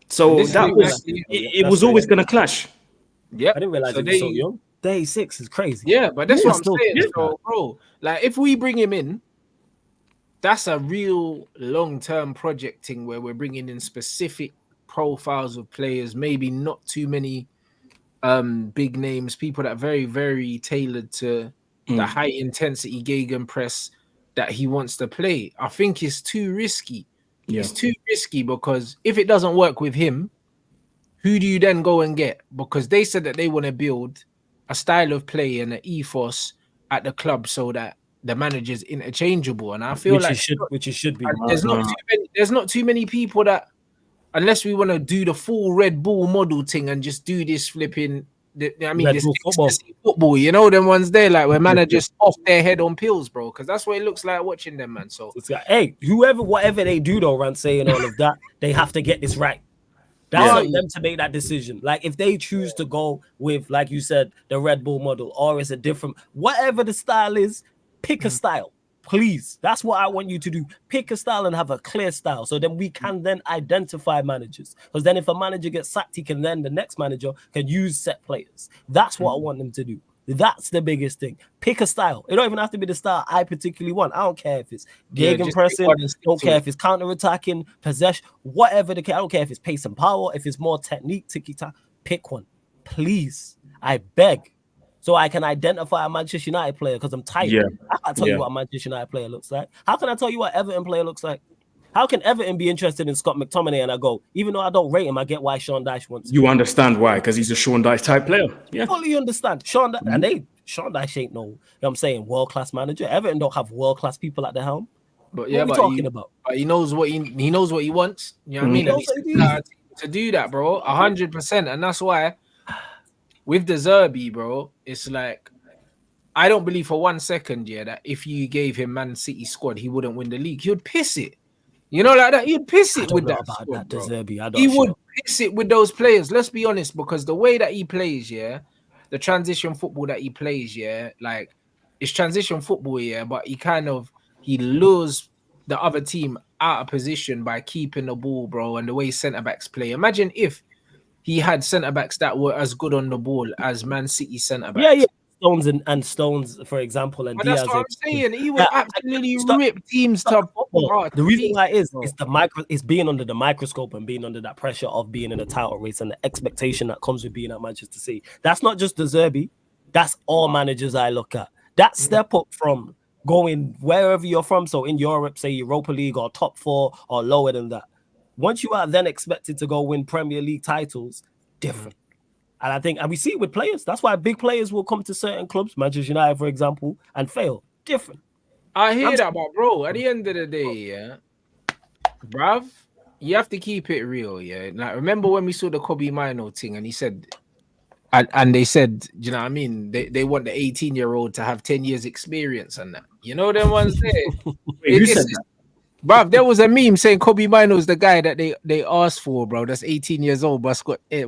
So this is that was exactly it was always going to clash. yep. I didn't realize So he was so they young. 36 is crazy. yeah, but that's Yeah, what I'm still saying. kid, man. So, bro, like if we bring him in, that's a real long-term project thing where we're bringing in specific profiles of players, maybe not too many big names, people that are very tailored to the high intensity gegenpress that he wants to play. I think it's too risky. Yeah. It's too risky because if it doesn't work with him, who do you then go and get? Because they said that they want to build a style of play and an ethos at the club so that the manager's interchangeable. And I feel Which like it should be. there's not too many people that, unless we want to do the full Red Bull model thing and just do this flipping, I mean, Red this Bull football. football, you know, them ones there, like where managers off their head on pills, bro. Because that's what it looks like watching them, man. So It's like, hey, whatever they do though, Rant saying all of that, they have to get this right. That's Yeah. on them to make that decision. Like if they choose to go with, like you said, the Red Bull model, or it's a different, whatever the style is, pick a style, please. That's what I want you to do. Pick a style and have a clear style, so then we can then identify managers. Because then if a manager gets sacked, he can then the next manager can use set players. That's what I want them to do. That's the biggest thing. Pick a style. It don't even have to be the style I particularly want. I don't care if it's gegenpressing. Don't care if it's counter-attacking, possession, whatever the case. I don't care if it's pace and power, if it's more technique, tiki-taka. Pick one, please. I beg. So I can identify a Manchester United player because I'm tired. Yeah. I can't tell you what a Manchester United player looks like. How can I tell you what Everton player looks like? How can Everton be interested in Scott McTominay? And I go, even though I don't rate him, I get why Sean Dyche wants him. You understand why? Because he's a Sean Dyche type player. Yeah. Fully understand. Sean Dyche ain't no, you know what I'm saying, world-class manager. Everton don't have world-class people at the helm. But yeah, what are we talking about? But he knows what he knows what he wants. You know what I mean? And he's to do that, bro, 100%. And that's why with the Zerbi, bro, it's like I don't believe for 1 second, that if you gave him Man City squad, he wouldn't win the league. He would piss it. You know, like that. He'd piss it with that squad, bro. He would piss it with those players. Let's be honest, because the way that he plays, the transition football that he plays, like it's transition football, but he lures the other team out of position by keeping the ball, bro, and the way centre backs play. Imagine if he had centre backs that were as good on the ball as Man City centre backs. Yeah. Stones, for example, and Diaz. That's what I'm saying. He would absolutely rip teams to the reason why is it's being under the microscope and being under that pressure of being in a title race and the expectation that comes with being at Manchester City. That's not just the Zerbi. That's all managers I look at. That step up from going wherever you're from. So in Europe, say Europa League or top 4 or lower than that. Once you are then expected to go win Premier League titles, different. And I think, and we see it with players. That's why big players will come to certain clubs, Manchester United, for example, and fail. Different. I hear that, but bro, at the end of the day, bruv, you have to keep it real, Like, remember when we saw the Kobe Mino thing, and he said, and they said, you know what I mean? They want the 18-year-old to have 10 years experience and that. You know them ones there. Who said that? Bruv, there was a meme saying Kobe Mino's the guy that they asked for, bro. That's 18 years old, but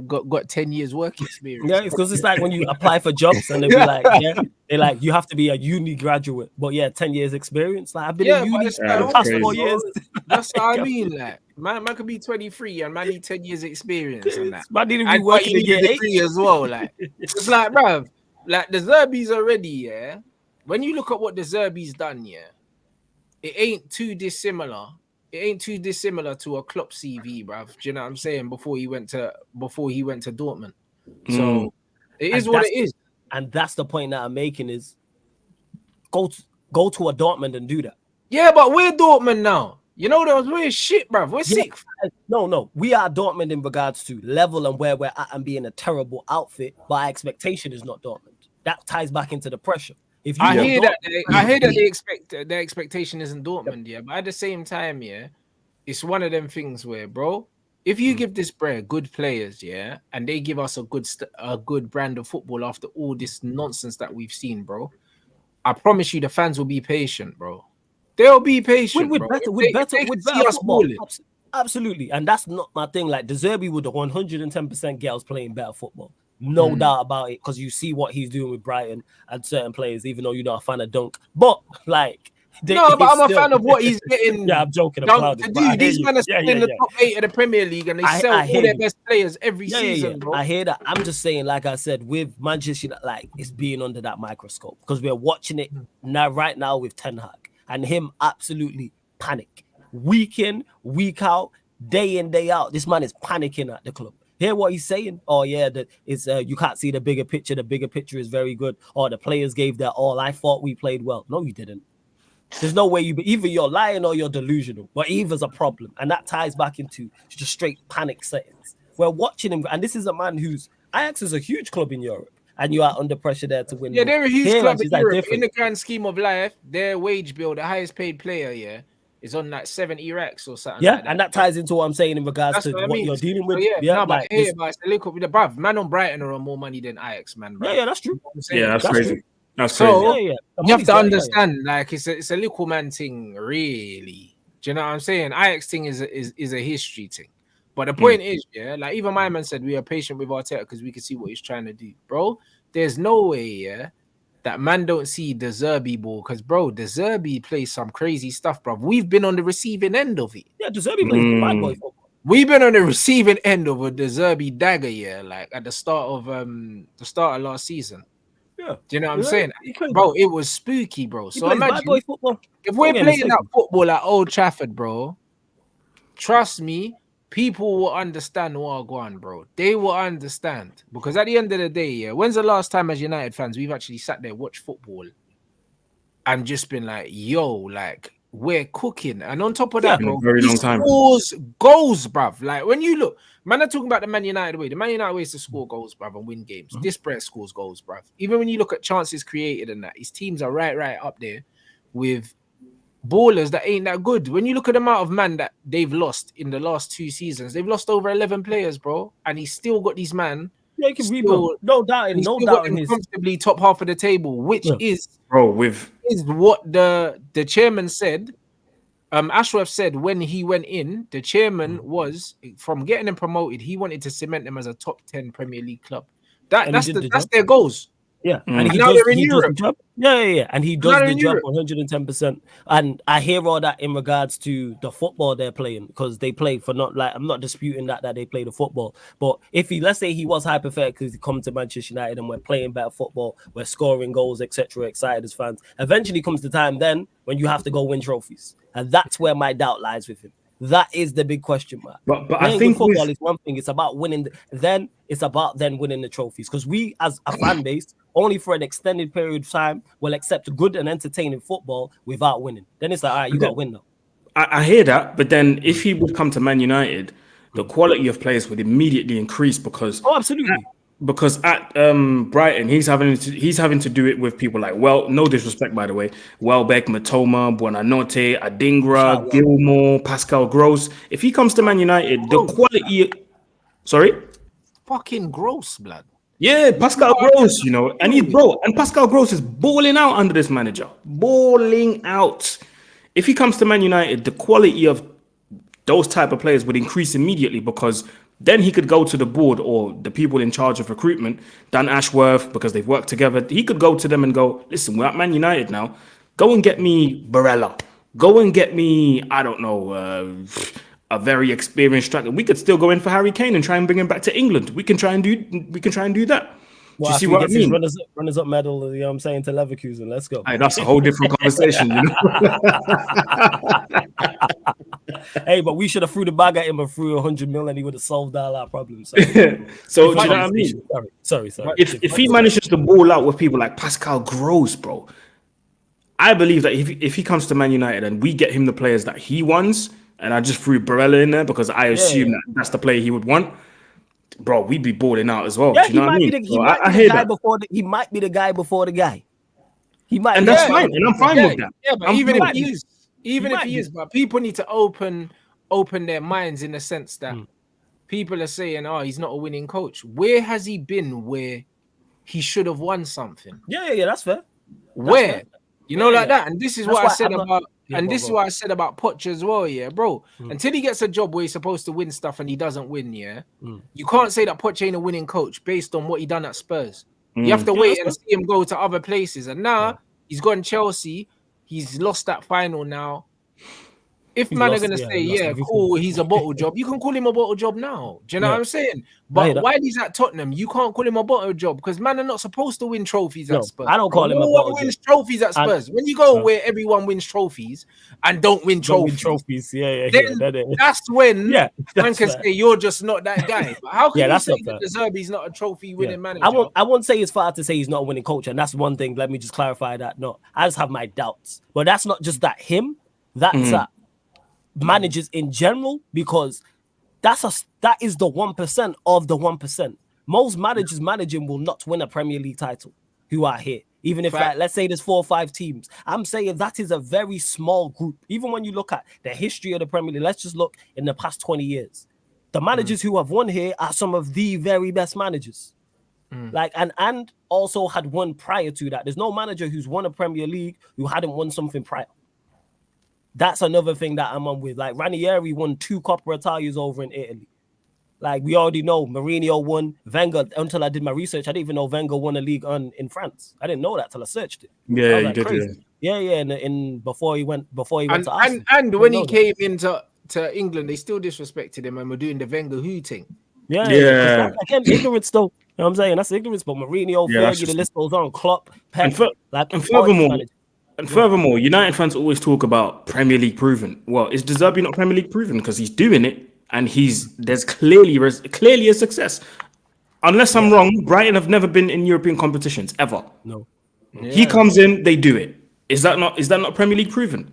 got 10 years work experience. Yeah, it's because it's like when you apply for jobs and they be like, they're like, you have to be a uni graduate, but 10 years experience. Like I've been in uni for the past 4 years. That's what I mean. Like man could be 23 and man need 10 years experience and that. Man need to be working in year 8 as well. Like it's like, bruv, like the Zerbi's already, When you look at what the Zerbi's done, it ain't too dissimilar. It ain't too dissimilar to a Klopp CV, bruv. Do you know what I'm saying? Before he went to Dortmund. So it is what it is. And that's the point that I'm making is go to a Dortmund and do that. Yeah, but we're Dortmund now. You know we're shit, bruv. We're sick. No. We are Dortmund in regards to level and where we're at and being a terrible outfit, but our expectation is not Dortmund. That ties back into the pressure. If you I want hear that. I hear that Dortmund- they expect their expectation isn't Dortmund, yeah. But at the same time, yeah, it's one of them things where, bro, if you give this brand good players, yeah, and they give us a good brand of football after all this nonsense that we've seen, bro, I promise you, the fans will be patient, bro. They'll be patient, bro. If they can with see better us football. balling. Absolutely. And that's not my thing. Like the Zerbi would 110% get us playing better football. No doubt about it. Because you see what he's doing with Brighton and certain players, even though you're not a fan of Dunk. But like No, but I'm a fan of what he's getting. Yeah, I'm joking. I'm Dunk clouded, to but I do. hear These you. men are still in the top 8 of the Premier League, and they sell I all hear their you. best players every season, bro. I hear that. I'm just saying, like I said, with Manchester United, like it's being under that microscope because we're watching it now, right now with Ten Hag and him absolutely panic week in, week out, day in, day out. This man is panicking at the club. Hear what he's saying? Oh yeah, that it's you can't see the bigger picture. The bigger picture is very good. Or the players gave their all. I thought we played well. No, you didn't. There's no way either you're lying or you're delusional, but either's a problem, and that ties back into just straight panic settings. We're watching him, and this is a man who's Ajax is a huge club in Europe, and you are under pressure there to win. Yeah, they're a huge Here, club in like Europe. different. In the grand scheme of life, their wage bill, the highest paid player, yeah, is on like 70 racks or something. Yeah, like that. and that ties into what I'm saying in regards That's to what I what mean. you're dealing with. So, yeah, no, like but hey, but it's a little bit above. Man on Brighton are on more money than Ajax, man. Bro. Yeah, that's true. Yeah, that's crazy. True. That's so, crazy. You have to understand, like it's a little man thing, really. Do you know what I'm saying? Ajax thing is a history thing. But the point is, yeah, like even my man said, we are patient with Arteta because we can see what he's trying to do, bro. There's no way, yeah, that man don't see the Zerbi ball because, bro, the Zerbi plays some crazy stuff, bro. We've been on the receiving end of it. Yeah, the Zerbi plays bad boy football. We've been on the receiving end of the Zerbi dagger, yeah, like at the start of last season. Yeah, do you know what I'm saying, bro? It was spooky, bro. So imagine bad boy football. If we're playing that football at Old Trafford, bro, trust me, people will understand what I'm going, bro. They will understand because at the end of the day, yeah, when's the last time as United fans we've actually sat there, watched football, and just been like, yo, like we're cooking, and on top of that, bro, very long time. Scores goals, bruv. Like when you look, man, I'm talking about the Man United way. The Man United way is to score goals, bruv, and win games. This Brett scores goals, bruv. Even when you look at chances created and that, his teams are right up there with ballers that ain't that good. When you look at the amount of man that they've lost in the last 2 seasons, they've lost over 11 players, bro, and he's still got these man. Yeah, he can rebuild. No doubt in comfortably top half of the table, which is what the chairman said. Ashworth said when he went in, the chairman was from getting them promoted. He wanted to cement them as a top 10 Premier League club. That's their goals. Yeah, and he does the job. Yeah, and he does the job 110%. And I hear all that in regards to the football they're playing because they play for not like I'm not disputing that they play the football. But if let's say he was hypothetically to come to Manchester United and we're playing better football, we're scoring goals, etc., excited as fans. Eventually comes the time then when you have to go win trophies, and that's where my doubt lies with him. That is the big question mark. But I think football is one thing. It's about winning. Then it's about winning the trophies because we, as a fan base, only for an extended period of time will accept good and entertaining football without winning. Then it's like, all right, you got to win now. I hear that, but then if he would come to Man United, the quality of players would immediately increase because absolutely. Because at Brighton, he's having to do it with people like, well, no disrespect, by the way, Welbeck, Matoma, Buonanotte, Adingra, Gilmore, Pascal Gross. If he comes to Man United, the quality... Sorry? Fucking Gross, blood. Yeah, Pascal Gross, and Pascal Gross is balling out under this manager. Balling out. If he comes to Man United, the quality of those type of players would increase immediately because... then he could go to the board or the people in charge of recruitment, Dan Ashworth, because they've worked together. He could go to them and go, listen, we're at Man United now. Go and get me Barella. Go and get me, I don't know, a very experienced striker. We could still go in for Harry Kane and try and bring him back to England. We can try and do that. Do you see what I mean? Runners up medal, you know what I'm saying, to Leverkusen. Let's go. Hey, that's a whole different conversation, Hey, but we should have threw the bag at him and threw 100 million and he would have solved all our problems. So do you know what I mean? Sorry. If he manages to ball out with people like Pascal Gross, bro, I believe that if he comes to Man United and we get him the players that he wants, and I just threw Barella in there because I assume that that's the player he would want, bro, we'd be balling out as well. Yeah, do you know what I mean? He might be the guy before the guy. He might, and that's Yeah. fine, and I'm fine with that. Yeah, but I'm even fine. if he is, but people need to open their minds in the sense that people are saying, "Oh, he's not a winning coach." Where has he been where he should have won something? Yeah, that's fair. Where? Fair. You know, Yeah, like yeah. that. And this is That's what I why said I'm not- about, Yeah, and go, this is go. what I said about Poch as well, yeah, bro. Until he gets a job where he's supposed to win stuff and he doesn't win, yeah, you can't say that Poch ain't a winning coach based on what he done at Spurs. You have to wait and see him go to other places. And now he's gone Chelsea. He's lost that final now. If He's man lost- are gonna yeah, say, he lost yeah, everything. cool, he's a bottle job, you can call him a bottle job now. Do you know what I'm saying? I hear But that. while he's at Tottenham, you can't call him a bottle job because man are not supposed to win trophies No, at Spurs. I don't call him a No bottle one wins job. trophies at And- Spurs. When you go where everyone wins trophies and don't win Don't win trophies, trophies. Yeah. then that's when man that's can fair. say you're just not that guy. But how can you that's say not that Zerbi's not a trophy winning manager? I won't say it's fair to say he's not a winning coach, and that's one thing. Let me just clarify that. No, I just have my doubts. But that's not just that him. That's managers in general, because that is the 1% of the 1%. Most managers managing will not win a Premier League title who are here. Even if, like, let's say there's 4 or 5 teams, I'm saying that is a very small group. Even when you look at the history of the Premier League, let's just look in the past 20 years. The managers who have won here are some of the very best managers. Like, and also had won prior to that. There's no manager who's won a Premier League who hadn't won something prior. That's another thing that I'm on with. Like, Ranieri won 2 Coppa Italias over in Italy. Like, we already know Mourinho won. Wenger, until I did my research, I didn't even know Wenger won a league in France. I didn't know that till I searched it. Yeah, you like, did. crazy. Yeah. In before he went to Arsenal. And when he came into England, they still disrespected him and were doing the Wenger who thing. Yeah. Again, ignorance though. You know what I'm saying? That's ignorance. But Mourinho, Fergie, the list goes on. Klopp, Pep, and furthermore, United fans always talk about Premier League proven. Well, is De Zerbi not Premier League proven? Because he's doing it, and there's clearly a success. Unless I'm wrong, Brighton have never been in European competitions ever. No. He comes in, they do it. Is that not Premier League proven?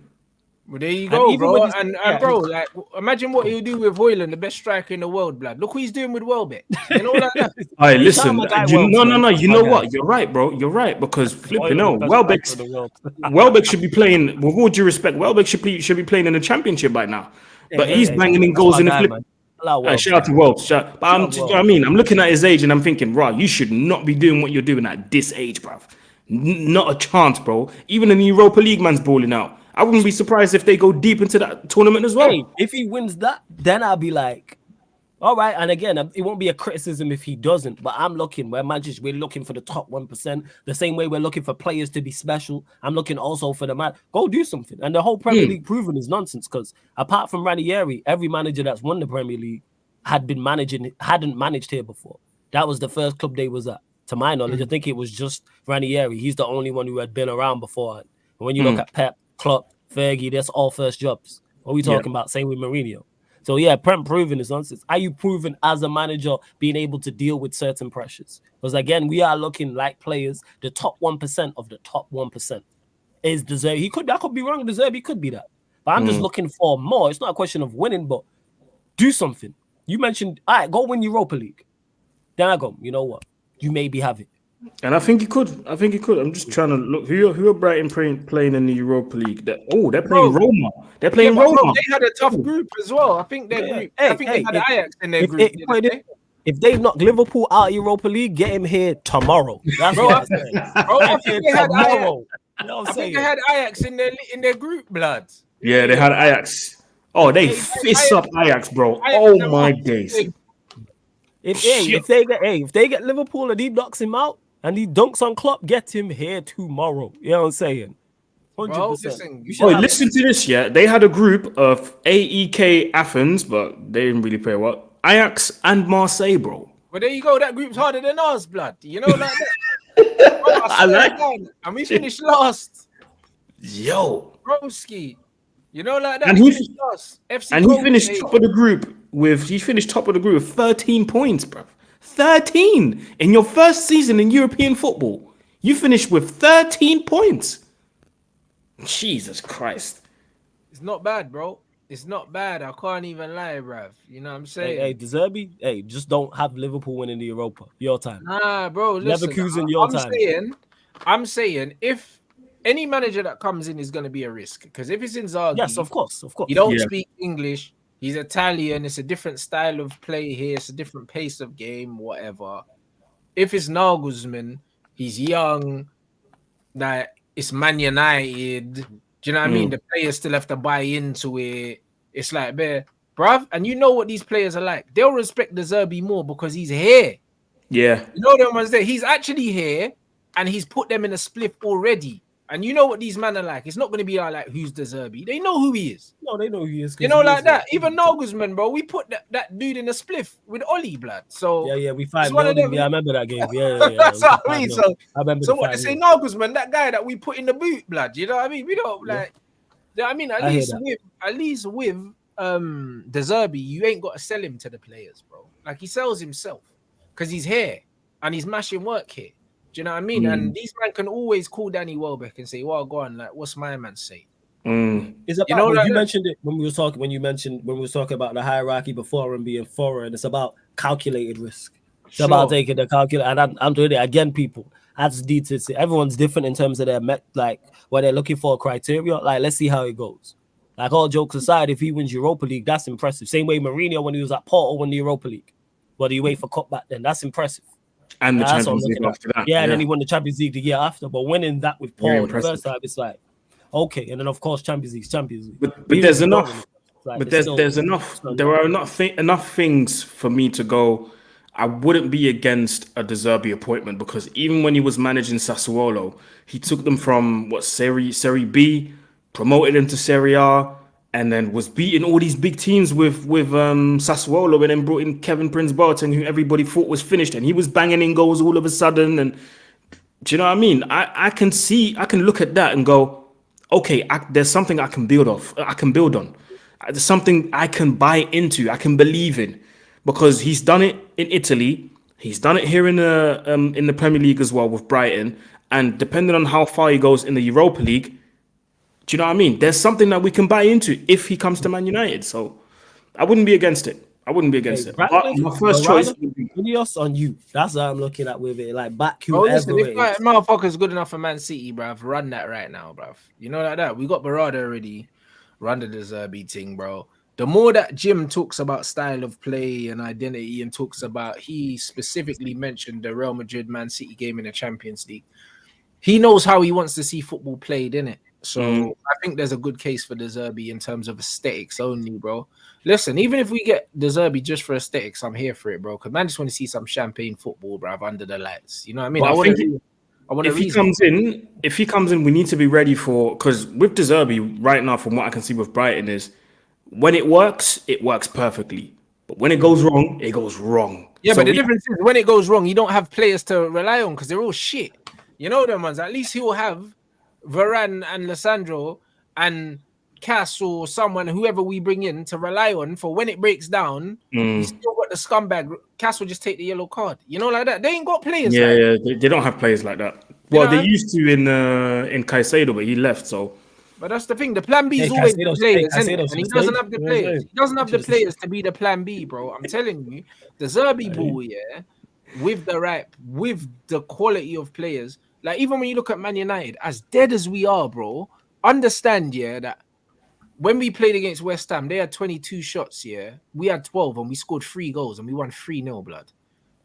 Well, there you go, bro. And bro, like, imagine what he'll do with Hoyland, the best striker in the world, blood. Look what he's doing with Welbeck. You know like that. All right, listen. You know what? You're right, bro. You're right, because flipping Welbeck should be playing. With all due respect, Welbeck should be playing in the Championship by now. But he's banging in goals in the flip. Shout out to Welbeck. But you know what I mean? I'm looking at his age and I'm thinking, right, you should not be doing what you're doing at this age, bruv. Not a chance, bro. Even in the Europa League, man's balling out. I wouldn't be surprised if they go deep into that tournament as well. Hey, if he wins that, then I'll be like, all right. And again, it won't be a criticism if he doesn't. But we're looking for the top 1%. The same way we're looking for players to be special. I'm looking also for the man. Go do something. And the whole Premier League proven is nonsense, because apart from Ranieri, every manager that's won the Premier League hadn't managed here before. That was the first club they was at. To my knowledge, I think it was just Ranieri. He's the only one who had been around before. And when you look at Pep, Klopp, Fergie, that's all first jobs. What are we talking about? Same with Mourinho. So yeah, proven is nonsense. Are you proven as a manager being able to deal with certain pressures? Because again, we are looking like players. The top 1% of the top 1% is Zerbi. That could be wrong. Zerbi could be that. But I'm just looking for more. It's not a question of winning, but do something. You mentioned, all right, go win Europa League. Then I go, you know what? You maybe have it. And I think he could. I'm just trying to look. Who are Brighton playing in the Europa League? They're playing Roma. They're playing Roma. Bro, they had a tough group as well. I think their group. I think they had Ajax in their group. If they knock Liverpool out of Europa League, get him here tomorrow. That's what I'm saying. Bro, I think they had Ajax. You know what I'm I saying? think they had Ajax in their group, blood. Yeah, they had Ajax. Oh, they fist up Ajax, bro. Oh my days. If they get Liverpool and he knocks him out and he dunks on Klopp, get him here tomorrow. You know what I'm saying? 100%. Listen to this, yeah. They had a group of AEK Athens, but they didn't really play well. Ajax and Marseille, bro. Well, there you go. That group's harder than ours, blood. You know, like that. Bro, I like that. And we finished last. Yo. Broski. You know, like that. And he finished top of the group with 13 points, bro. 13 in your first season in European football. You finished with 13 points. Jesus Christ. It's not bad, bro. It's not bad. I can't even lie, bruv. You know what I'm saying? Hey, Zerbi, just don't have Liverpool winning the Europa. Your time. Nah, bro. Listen, Leverkusen, your time. I'm saying, if any manager that comes in is going to be a risk because if it's Inzaghi, Yes, of course. you don't Yeah. speak English. He's Italian. It's a different style of play here. It's a different pace of game, whatever. If it's Nagelsmann, he's young. That it's Man United. Do you know what I mean? The players still have to buy into it. It's like, bruv, and you know what these players are like. They'll respect the Zerbi more because he's here. Yeah. You know them ones there. He's actually here, and he's put them in a spliff already. And you know what these men are like. It's not going to be like who's the Zerbi. They know who he is. No, they know who he is. You know, like that. Even Nagelsmann, bro. We put that dude in a spliff with Ollie, blood. So yeah, we 5-0 him. Yeah, I remember that game. Yeah. That's what I mean. So I remember. So what they say, Nagelsmann, that guy that we put in the boot, blood. You know what I mean? We don't like. You know what I mean, at least with the Zerbi, you ain't got to sell him to the players, bro. Like he sells himself because he's here and he's mashing work here. Do you know what I mean? And these men can always call Danny Welbeck and say, "Well, go on, like, what's my man say?" It's about you mentioned it when we were talking about the hierarchy before and being thorough, and it's about calculated risk. It's about taking the calculate, and I'm doing it again, people. That's details. Everyone's different in terms of their like what they're looking for criteria. Like, let's see how it goes. Like, all jokes aside, if he wins Europa League, that's impressive. Same way Mourinho when he was at Porto won the Europa League, but the UEFA Cup back then, that's impressive. And the Champions League after that. Yeah, and then he won the Champions League the year after. But winning that with Paul the first time, it's like, okay. And then, of course, Champions League. But there's enough. Like, there's enough. There are enough things for me to go. I wouldn't be against a De Zerbi appointment because even when he was managing Sassuolo, he took them from Serie B, promoted them to Serie A, and then was beating all these big teams with Sassuolo, and then brought in Kevin Prince Boateng, who everybody thought was finished, and he was banging in goals all of a sudden. And do you know what I mean? I can look at that and go, okay, there's something I can build off. I can build on. There's something I can buy into. I can believe in, because he's done it in Italy. He's done it here in the Premier League as well with Brighton. And depending on how far he goes in the Europa League, do you know what I mean? There's something that we can buy into if he comes to Man United. So I wouldn't be against it. But my first choice would be Ineos on you. That's what I'm looking at with it. Like, back whoever. Listen, if that motherfucker's good enough for Man City, bruv, run that right now, bruv. You know, like that. We got Barada already. Run the Zerbi thing, bro. The more that Jim talks about style of play and identity and talks about, he specifically mentioned the Real Madrid Man City game in the Champions League. He knows how he wants to see football played, innit? So I think there's a good case for De Zerbi in terms of aesthetics only, bro. Listen, even if we get De Zerbi just for aesthetics, I'm here for it, bro. Because man, just want to see some champagne football, bro, under the lights. You know what I mean? If he comes in, we need to be ready for, because with De Zerbi right now, from what I can see with Brighton, is when it works perfectly. But when it goes wrong, it goes wrong. Yeah, so but the difference is when it goes wrong, you don't have players to rely on because they're all shit. You know them ones. At least he'll have Varane and Lissandro and Cass or someone, whoever we bring in to rely on for when it breaks down. He's still got the scumbag. Cass will just take the yellow card. You know, like that. They ain't got players. Yeah, they don't have players like that. Well, they used to in Caicedo, but he left. So, but that's the thing. The plan B is always the players, and he doesn't have the players. He doesn't have the players to be the plan B, bro. I'm telling you, the Zerbi ball, with the quality of players. Like, even when you look at Man United, as dead as we are, bro, understand, that when we played against West Ham, they had 22 shots, we had 12, and we scored 3 goals, and we won 3-0, blood.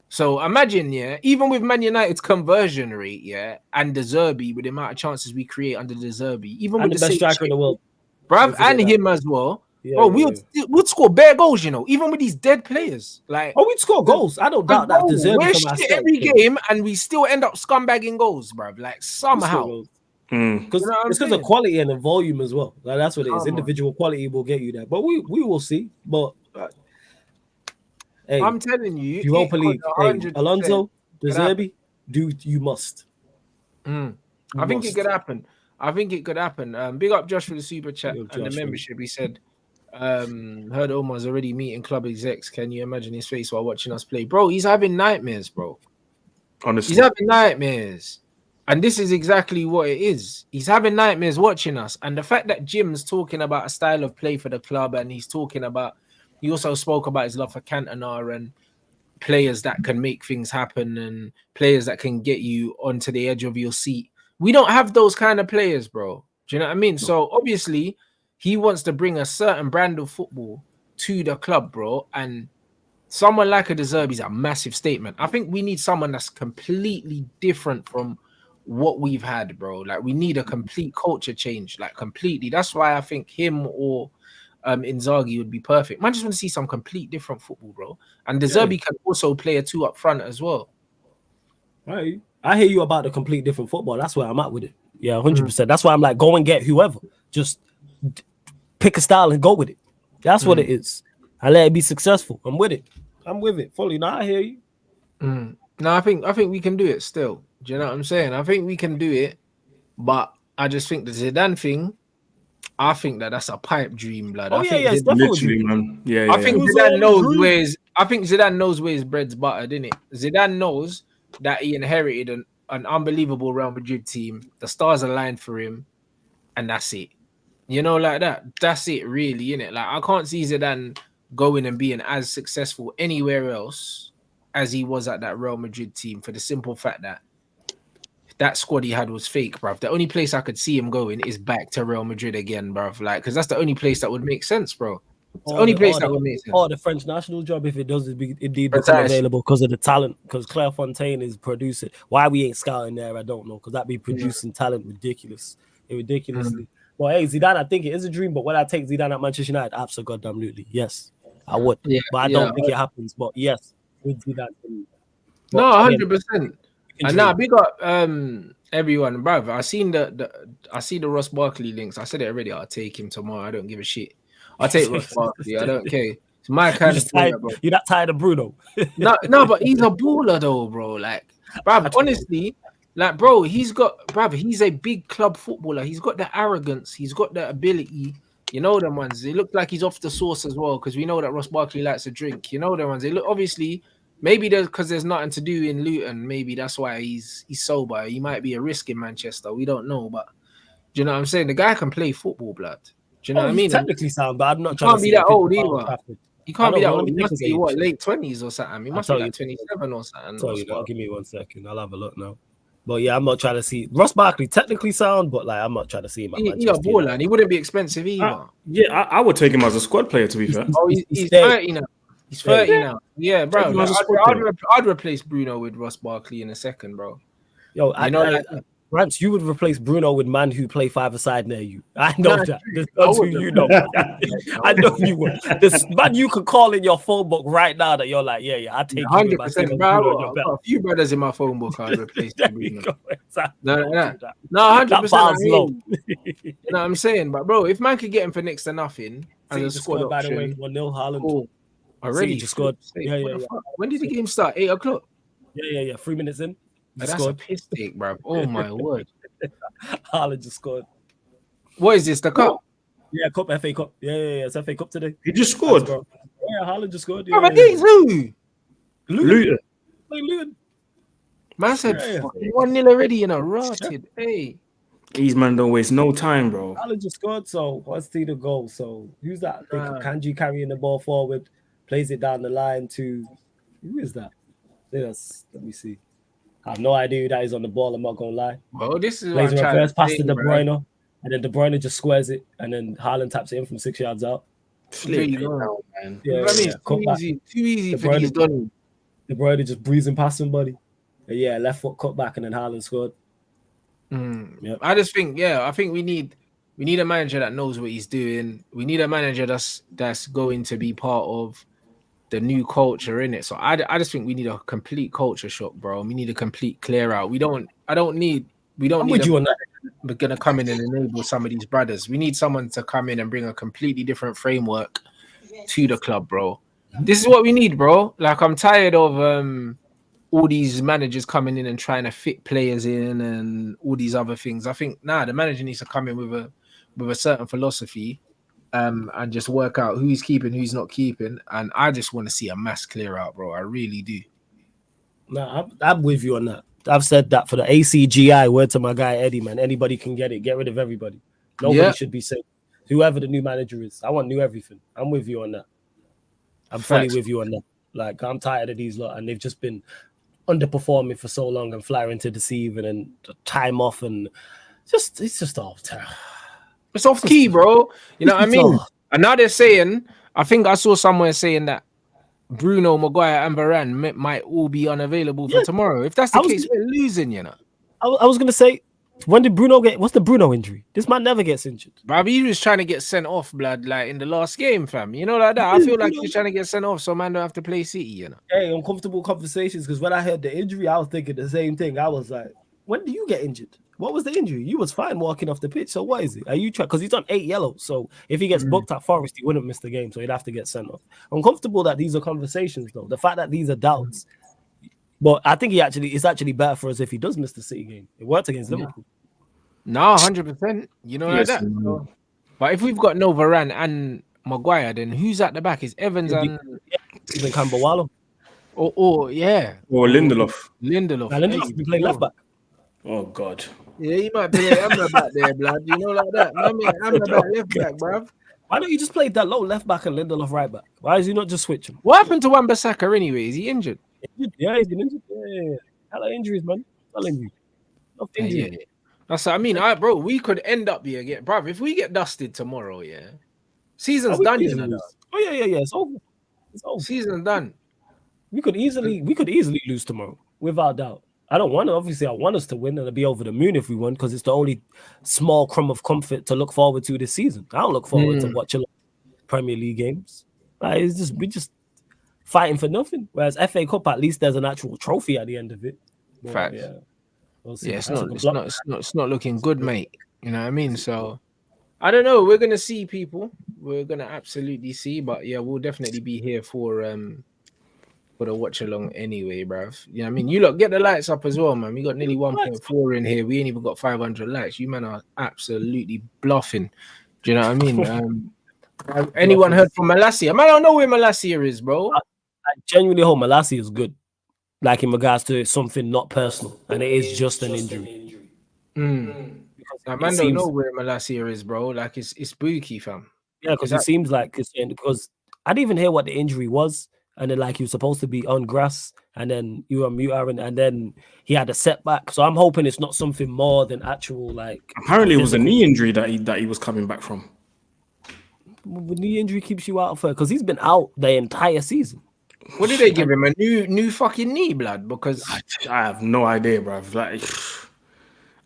So imagine, even with Man United's conversion rate, and De Zerbi, with the amount of chances we create under De Zerbi, even with the best striker in the world, bruv, and him as well. We'd score bare goals, even with these dead players. Like, we'd score goals. I don't doubt that. We're shit every game, and we still end up scumbagging goals, bruv. Like, somehow. Because it's because of quality and the volume as well. Like, that's what it is. Individual quality will get you there, but we will see. But hey, I'm telling you, Europa League, Alonso, De Zerbi, you must. I think it could happen. Big up Josh for the super chat and the membership. He said, heard Omar's already meeting club execs. Can you imagine his face while watching us play? Bro, he's having nightmares, bro. Honestly. He's having nightmares. And this is exactly what it is. He's having nightmares watching us. And the fact that Jim's talking about a style of play for the club, and he also spoke about his love for Cantona and players that can make things happen and players that can get you onto the edge of your seat we don't have those kind of players, bro. Do you know what I mean? So obviously, he wants to bring a certain brand of football to the club, bro. And someone like a Zerbi is a massive statement. I think we need someone that's completely different from what we've had, bro. Like we need a complete culture change, like completely. That's why I think him or Inzaghi would be perfect. Man, I just want to see some complete different football, bro. And Zerbi can also play a 2 up front as well. Right. I hear you about the complete different football. That's where I'm at with it. Yeah, 100%. That's why I'm like, go and get whoever. Just pick a style and go with it. That's what it is. I let it be successful. I'm with it. I'm with it fully. Now I hear you. No, I think we can do it still. Do you know what I'm saying? I think we can do it, but I just think the Zidane thing, I think that's a pipe dream, blood. Oh, I yeah, think yeah, it's definitely, man. Yeah, I think Zidane knows I think Zidane knows where his bread's buttered, innit? Zidane knows that he inherited an unbelievable Real Madrid team. The stars aligned for him, and that's it. You know, like that. That's it, really, innit? Like I can't see Zidane going and being as successful anywhere else as he was at that Real Madrid team for the simple fact that squad he had was fake, bruv. The only place I could see him going is back to Real Madrid again, bruv. Like, because that's the only place that would make sense, bro. It's the only place that would make sense. Or the French national job, if it does indeed become available because of the talent, because Claire Fontaine is producing. Why we ain't scouting there, I don't know, because that be producing talent ridiculously. Well, hey, Zidane, I think it is a dream, but would I take Zidane at Manchester United? Absolutely, yes, I would. Yeah, but I don't think it happens. But yes, with Zidane. No, 100%. And now big up everyone, bruv. I seen the Ross Barkley links. I said it already. I'll take him tomorrow. I don't give a shit. I'll take Ross Barkley. I don't care. It's my kind of player, bro. You're not tired of Bruno. no, but he's a baller though, bro. Like, bruv, honestly, like, bro, he's a big club footballer. He's got the arrogance. He's got the ability. You know them ones. It look like he's off the sauce as well, because we know that Ross Barkley likes to drink. You know them ones. They look obviously. Maybe because there's nothing to do in Luton. Maybe that's why he's sober. He might be a risk in Manchester. We don't know, but do you know what I'm saying? The guy can play football, blood. Do you know what I mean? Technically sound, but I'm not trying to be that old either. He can't be that old. He must be what, late 20s or something. He must be like 27 or something. Give me 1 second. I'll have a look now. But yeah, I'm not trying to see Ross Barkley technically sound, but like I'm not trying to see him. He's a baller, and he wouldn't be expensive either. I would take him as a squad player, to be fair. Oh, he's 30 now. He's 30 now. Yeah, bro. I'd replace Bruno with Ross Barkley in a second, bro. Yo, Rants, you would replace Bruno with man who play 5-a-side near you. I know that. That's who you know. I know you would. This man you could call in your phone book right now that you're like, yeah, I take 100%, bro. I've got a few brothers in my phone book. I'd replace Bruno. No, 100%. You know what I'm saying? But bro, if man could get him for next to nothing as a squad option, by the way, 1-0 Haaland. Cool. Already just scored. Yeah. When did the game start? 8 o'clock. Yeah. 3 minutes in. That's a piss take, bro. Oh my word. Haaland just scored. What is this? The cup? Yeah, cup, FA Cup. Yeah. It's FA Cup today. He just scored. Yeah, Haaland just scored. Yeah, against who? Luton. Man said 1-0 already in a rotted. Hey. These man don't waste no time, bro. Haaland just scored, so let's see the goal. So who's that? Kanji carrying the ball forward, plays it down the line to who is that? Let me see. I have no idea who that is on the ball. I'm not gonna lie. Well, this is plays a reverse pass to De Bruyne, and then De Bruyne just squares it, and then Haaland taps it in from 6 yards out. Man. Yeah, too easy for these done. De Bruyne just breezing past somebody. Yeah, left foot cut back, and then Haaland scored. Yep. I just think, I think we need a manager that knows what he's doing. We need a manager that's going to be part of the new culture in it. So I just think we need a complete culture shock, bro. We need a complete clear out. We don't need you on that. We're gonna come in and enable some of these brothers. We need someone to come in and bring a completely different framework to the club, bro. This is what we need, bro. Like, I'm tired of all these managers coming in and trying to fit players in and all these other things. I think the manager needs to come in with a certain philosophy. And just work out who he's keeping, who's not keeping. And I just want to see a mass clear out, bro. I really do. No, I'm with you on that. I've said that for the ACGI. Word to my guy Eddie, man. Anybody can get it. Get rid of everybody. Nobody should be safe. Whoever the new manager is, I want new everything. I'm with you on that. I'm fully with you on that. Like, I'm tired of these lot, and they've just been underperforming for so long and flaring to deceive and then time off and it's just all terrible. It's off key, bro. You know what I mean? And now they're saying, I think I saw somewhere saying that Bruno, Maguire, and Varane might all be unavailable for tomorrow. If that's the case, we're losing, you know. I was gonna say, when did Bruno what's the Bruno injury? This man never gets injured. But he was trying to get sent off, blood, like in the last game, fam. You know, like that. I feel like he's trying to get sent off so man don't have to play City, you know. Hey, uncomfortable conversations, because when I heard the injury, I was thinking the same thing. I was like, when do you get injured? What was the injury? You was fine walking off the pitch. So what is it? Are you trying? Because he's on 8 yellows. So if he gets booked at Forest, he wouldn't miss the game. So he'd have to get sent off. Uncomfortable that these are conversations, though. The fact that these are doubts. But I think it's actually better for us if he does miss the City game. It worked against Liverpool. No, 100%. You know, like that. So, but if we've got no Varane and Maguire, then who's at the back? Is Evans and even Camberwallo? Or Lindelof. Now, Lindelof's been playing left back. Oh God. Yeah, he might play Amrabat there, blood. You know, like that. I mean, Amrabat left back, bruv. Why don't you just play that low left back and Lindelof right back? Why is he not just switching? What happened to Wan-Bissaka anyway? Is he injured? Yeah, he's been injured. Yeah. Hello injuries, man. Hello injuries. No injuries. Yeah. That's what I mean. Bro, we could end up here again, bruv. If we get dusted tomorrow, season's done. You know. Oh yeah. It's over. Season's done. We could easily lose tomorrow, without doubt. I don't want to. Obviously, I want us to win and to be over the moon if we win, because it's the only small crumb of comfort to look forward to this season. I don't look forward to watching Premier League games. We're just fighting for nothing. Whereas FA Cup, at least there's an actual trophy at the end of it. But, facts. Yeah, we'll see. It's not looking good, mate. You know what I mean? So I don't know. We're gonna see, people. We're gonna absolutely see. But yeah, we'll definitely be here for the watch along anyway, bruv. You know what I mean? You lot get the lights up as well, man. We got nearly 1.4 in here. We ain't even got 500 likes. You man are absolutely bluffing. Do you know what I mean? Anyone heard from Malacia? Man, I don't know where Malacia is, bro. I genuinely hope Malacia is good. Like in regards to something not personal, and it is just an injury. Like, man, don't know where Malacia is, bro. Like it's spooky, fam. Yeah, because it seems like because I didn't even hear what the injury was. And then, like, he was supposed to be on grass, and then you were mute, Aaron, and then he had a setback. So I'm hoping it's not something more than actual, like. Apparently, it was a knee injury that he was coming back from. The knee injury keeps you out for because he's been out the entire season. What did they give him? A new fucking knee, blood? Because I have no idea, bro. Like,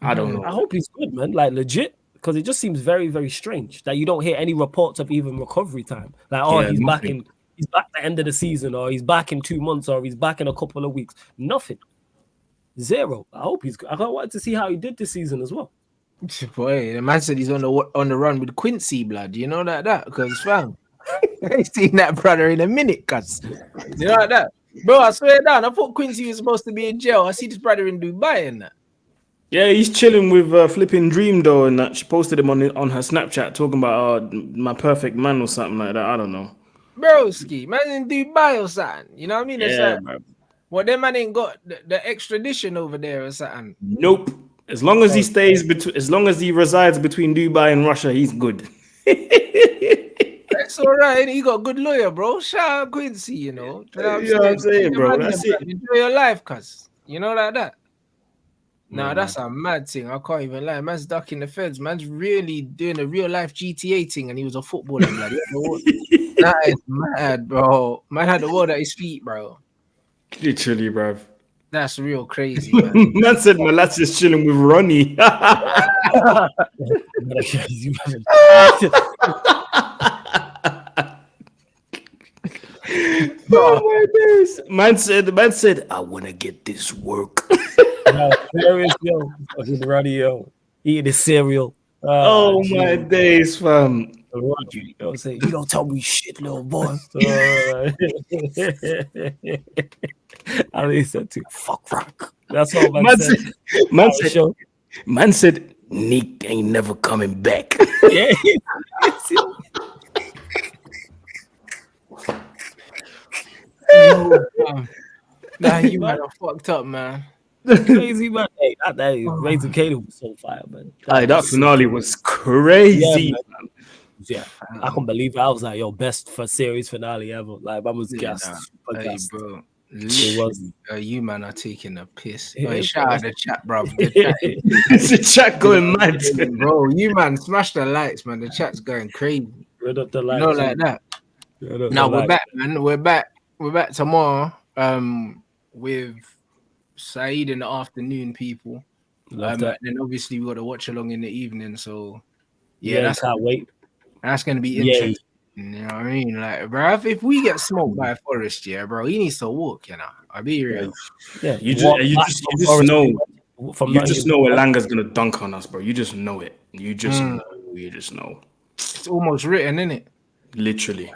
I don't know. I hope he's good, man. Like legit, because it just seems very, very strange that you don't hear any reports of even recovery time. Like, he's back in. He's back at the end of the season, or he's back in 2 months, or he's back in a couple of weeks. Nothing. Zero. I hope he's good. I can't wait to see how he did this season as well. Boy, the man said he's on the run with Quincy, blood. You know that? Because, fam, I ain't seen that brother in a minute, cuz. You know like that? Bro, I swear down. I thought Quincy was supposed to be in jail. I see this brother in Dubai and that. Yeah, he's chilling with flipping Dream though, and that she posted him on her Snapchat talking about my perfect man or something like that. I don't know. Broski, man in Dubai or something. You know what I mean? Yeah, well, them man ain't got the extradition over there or something. Nope. As long as as long as he resides between Dubai and Russia, he's good. That's all right. He got a good lawyer, bro. Shout out Quincy, you know. You know what I'm saying, bro? That's it. Enjoy your life, cuz. You know, like that. Nah, that's a mad thing. I can't even lie. Man's ducking the feds. Man's really doing a real life GTA thing, and he was a footballer. Like, that is mad, bro. Man had the world at his feet, bro. Literally, bro. That's real crazy, man. Man said Malassia's chilling with Ronnie. Oh my days. Man said, I want to get this work. Serious, yo. Fucking Ronnie, yo. Eating his cereal. Oh my days, fam. You don't tell me shit, little boy. I mean, said to fuck rock. That's all man said, Nick ain't never coming back. Yeah. Nah, you might have fucked up, man. Crazy, man. Hey, that Raising Caden was so fire, man. That finale was crazy. Yeah, I can't believe it. I was like, yo, best for series finale ever. Like, I was gassed. Hey, bro. Literally, you man are taking a piss. It Oh, is, shout bro. out the chat, bro. The chat, It's a chat going mad. bro. You man, smash the lights, man. The chat's going crazy. Rid up the You lights. know, like that. Now we're back, man. We're back. We're back tomorrow. With Saeed in the afternoon, people. Love that. And then obviously we got to watch along in the evening. So Yeah, that's can't wait. That's gonna be Yay. interesting. You know what I mean? Like, bro, if we get smoked by Forest, yeah, bro, he needs to walk. You know, I'll be real. Yeah, You just know. You just know Elanga's gonna dunk on us, bro. You just know it. You just know. You just know. It's almost written, isn't it? Literally.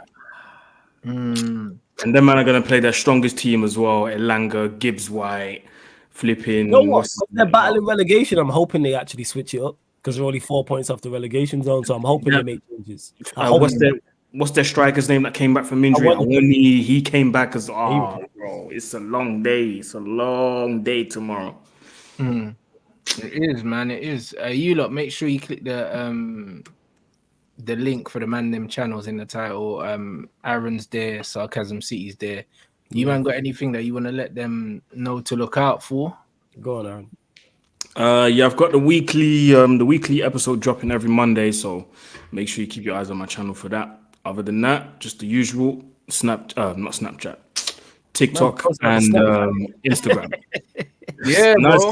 And them man are gonna play their strongest team as well. Elanga, Gibbs White, flipping. You know what? They're battling relegation. I'm hoping they actually switch it up because they're only 4 points off the relegation zone. So I'm hoping they make changes. What's their striker's name that came back from injury? He came back as bro. It's a long day. It's a long day tomorrow. It is, man. It is. You lot, make sure you click the link for the man them channels in the title. Aaron's there, SarcasmCity's there. You man got anything that you want to let them know to look out for? Go on, Aaron. Yeah, I've got the weekly episode dropping every Monday, so make sure you keep your eyes on my channel for that. Other than that, just the usual not Snapchat, TikTok and Instagram. Yeah, no, bro. I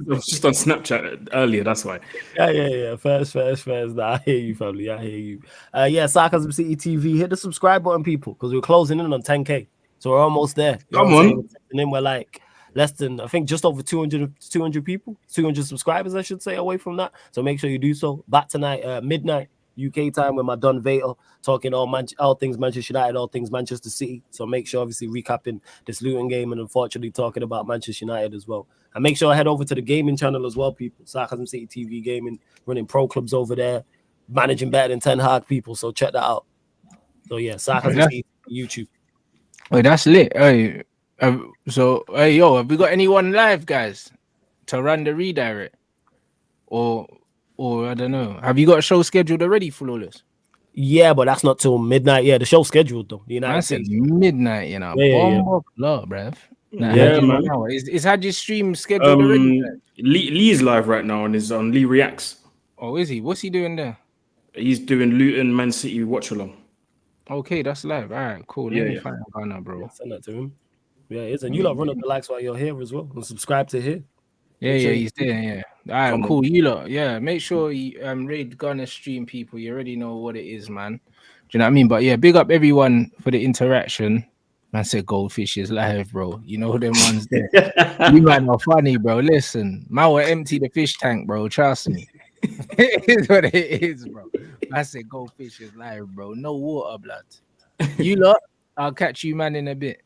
was just on Snapchat earlier, that's why. Yeah. First. Nah, I hear you, family. I hear you. Yeah, Sarcasm City TV. Hit the subscribe button, people, because we're closing in on 10K. So we're almost there. Come on. And then we're like less than, I think, just over 200 people, 200 subscribers, I should say, away from that. So make sure you do so. Back tonight, midnight UK time, with my Don Vato talking all things Manchester United, all things Manchester City. So make sure, obviously, recapping this Luton game and unfortunately talking about Manchester United as well. And make sure I head over to the gaming channel as well, people. Sarcasm City TV Gaming, running pro clubs over there, managing better than 10 hard people. So check that out. So yeah, Sarcasm City YouTube. Wait, that's lit. Hey, so hey, yo, have we got anyone live, guys, to run the redirect? Or I don't know. Have you got a show scheduled already, Flawless? Yeah, but that's not till midnight. Yeah, the show's scheduled though. The United States. Midnight, you know. Yeah. Bruv. Yeah, man. Is Hadji's stream scheduled already? Lee's live right now and is on Lee Reacts. Oh, is he? What's he doing there? He's doing Luton Man City watch along. Okay, that's live. All right, cool. Let me find out now, bro. Yeah, send that to him. Yeah, it is. And you lot run up the likes while you're here as well. And subscribe to here. Yeah, he's there. Yeah. All right, cool. You lot, make sure you raid Gunner stream, people. You already know what it is, man. Do you know what I mean? But yeah, big up everyone for the interaction. Man said Goldfish is live, bro. You know them ones there. You man are funny, bro. Listen, man will empty the fish tank, bro. Trust me. It is what it is, bro. I said Goldfish is live, bro. No water, blood. You lot, I'll catch you, man, in a bit.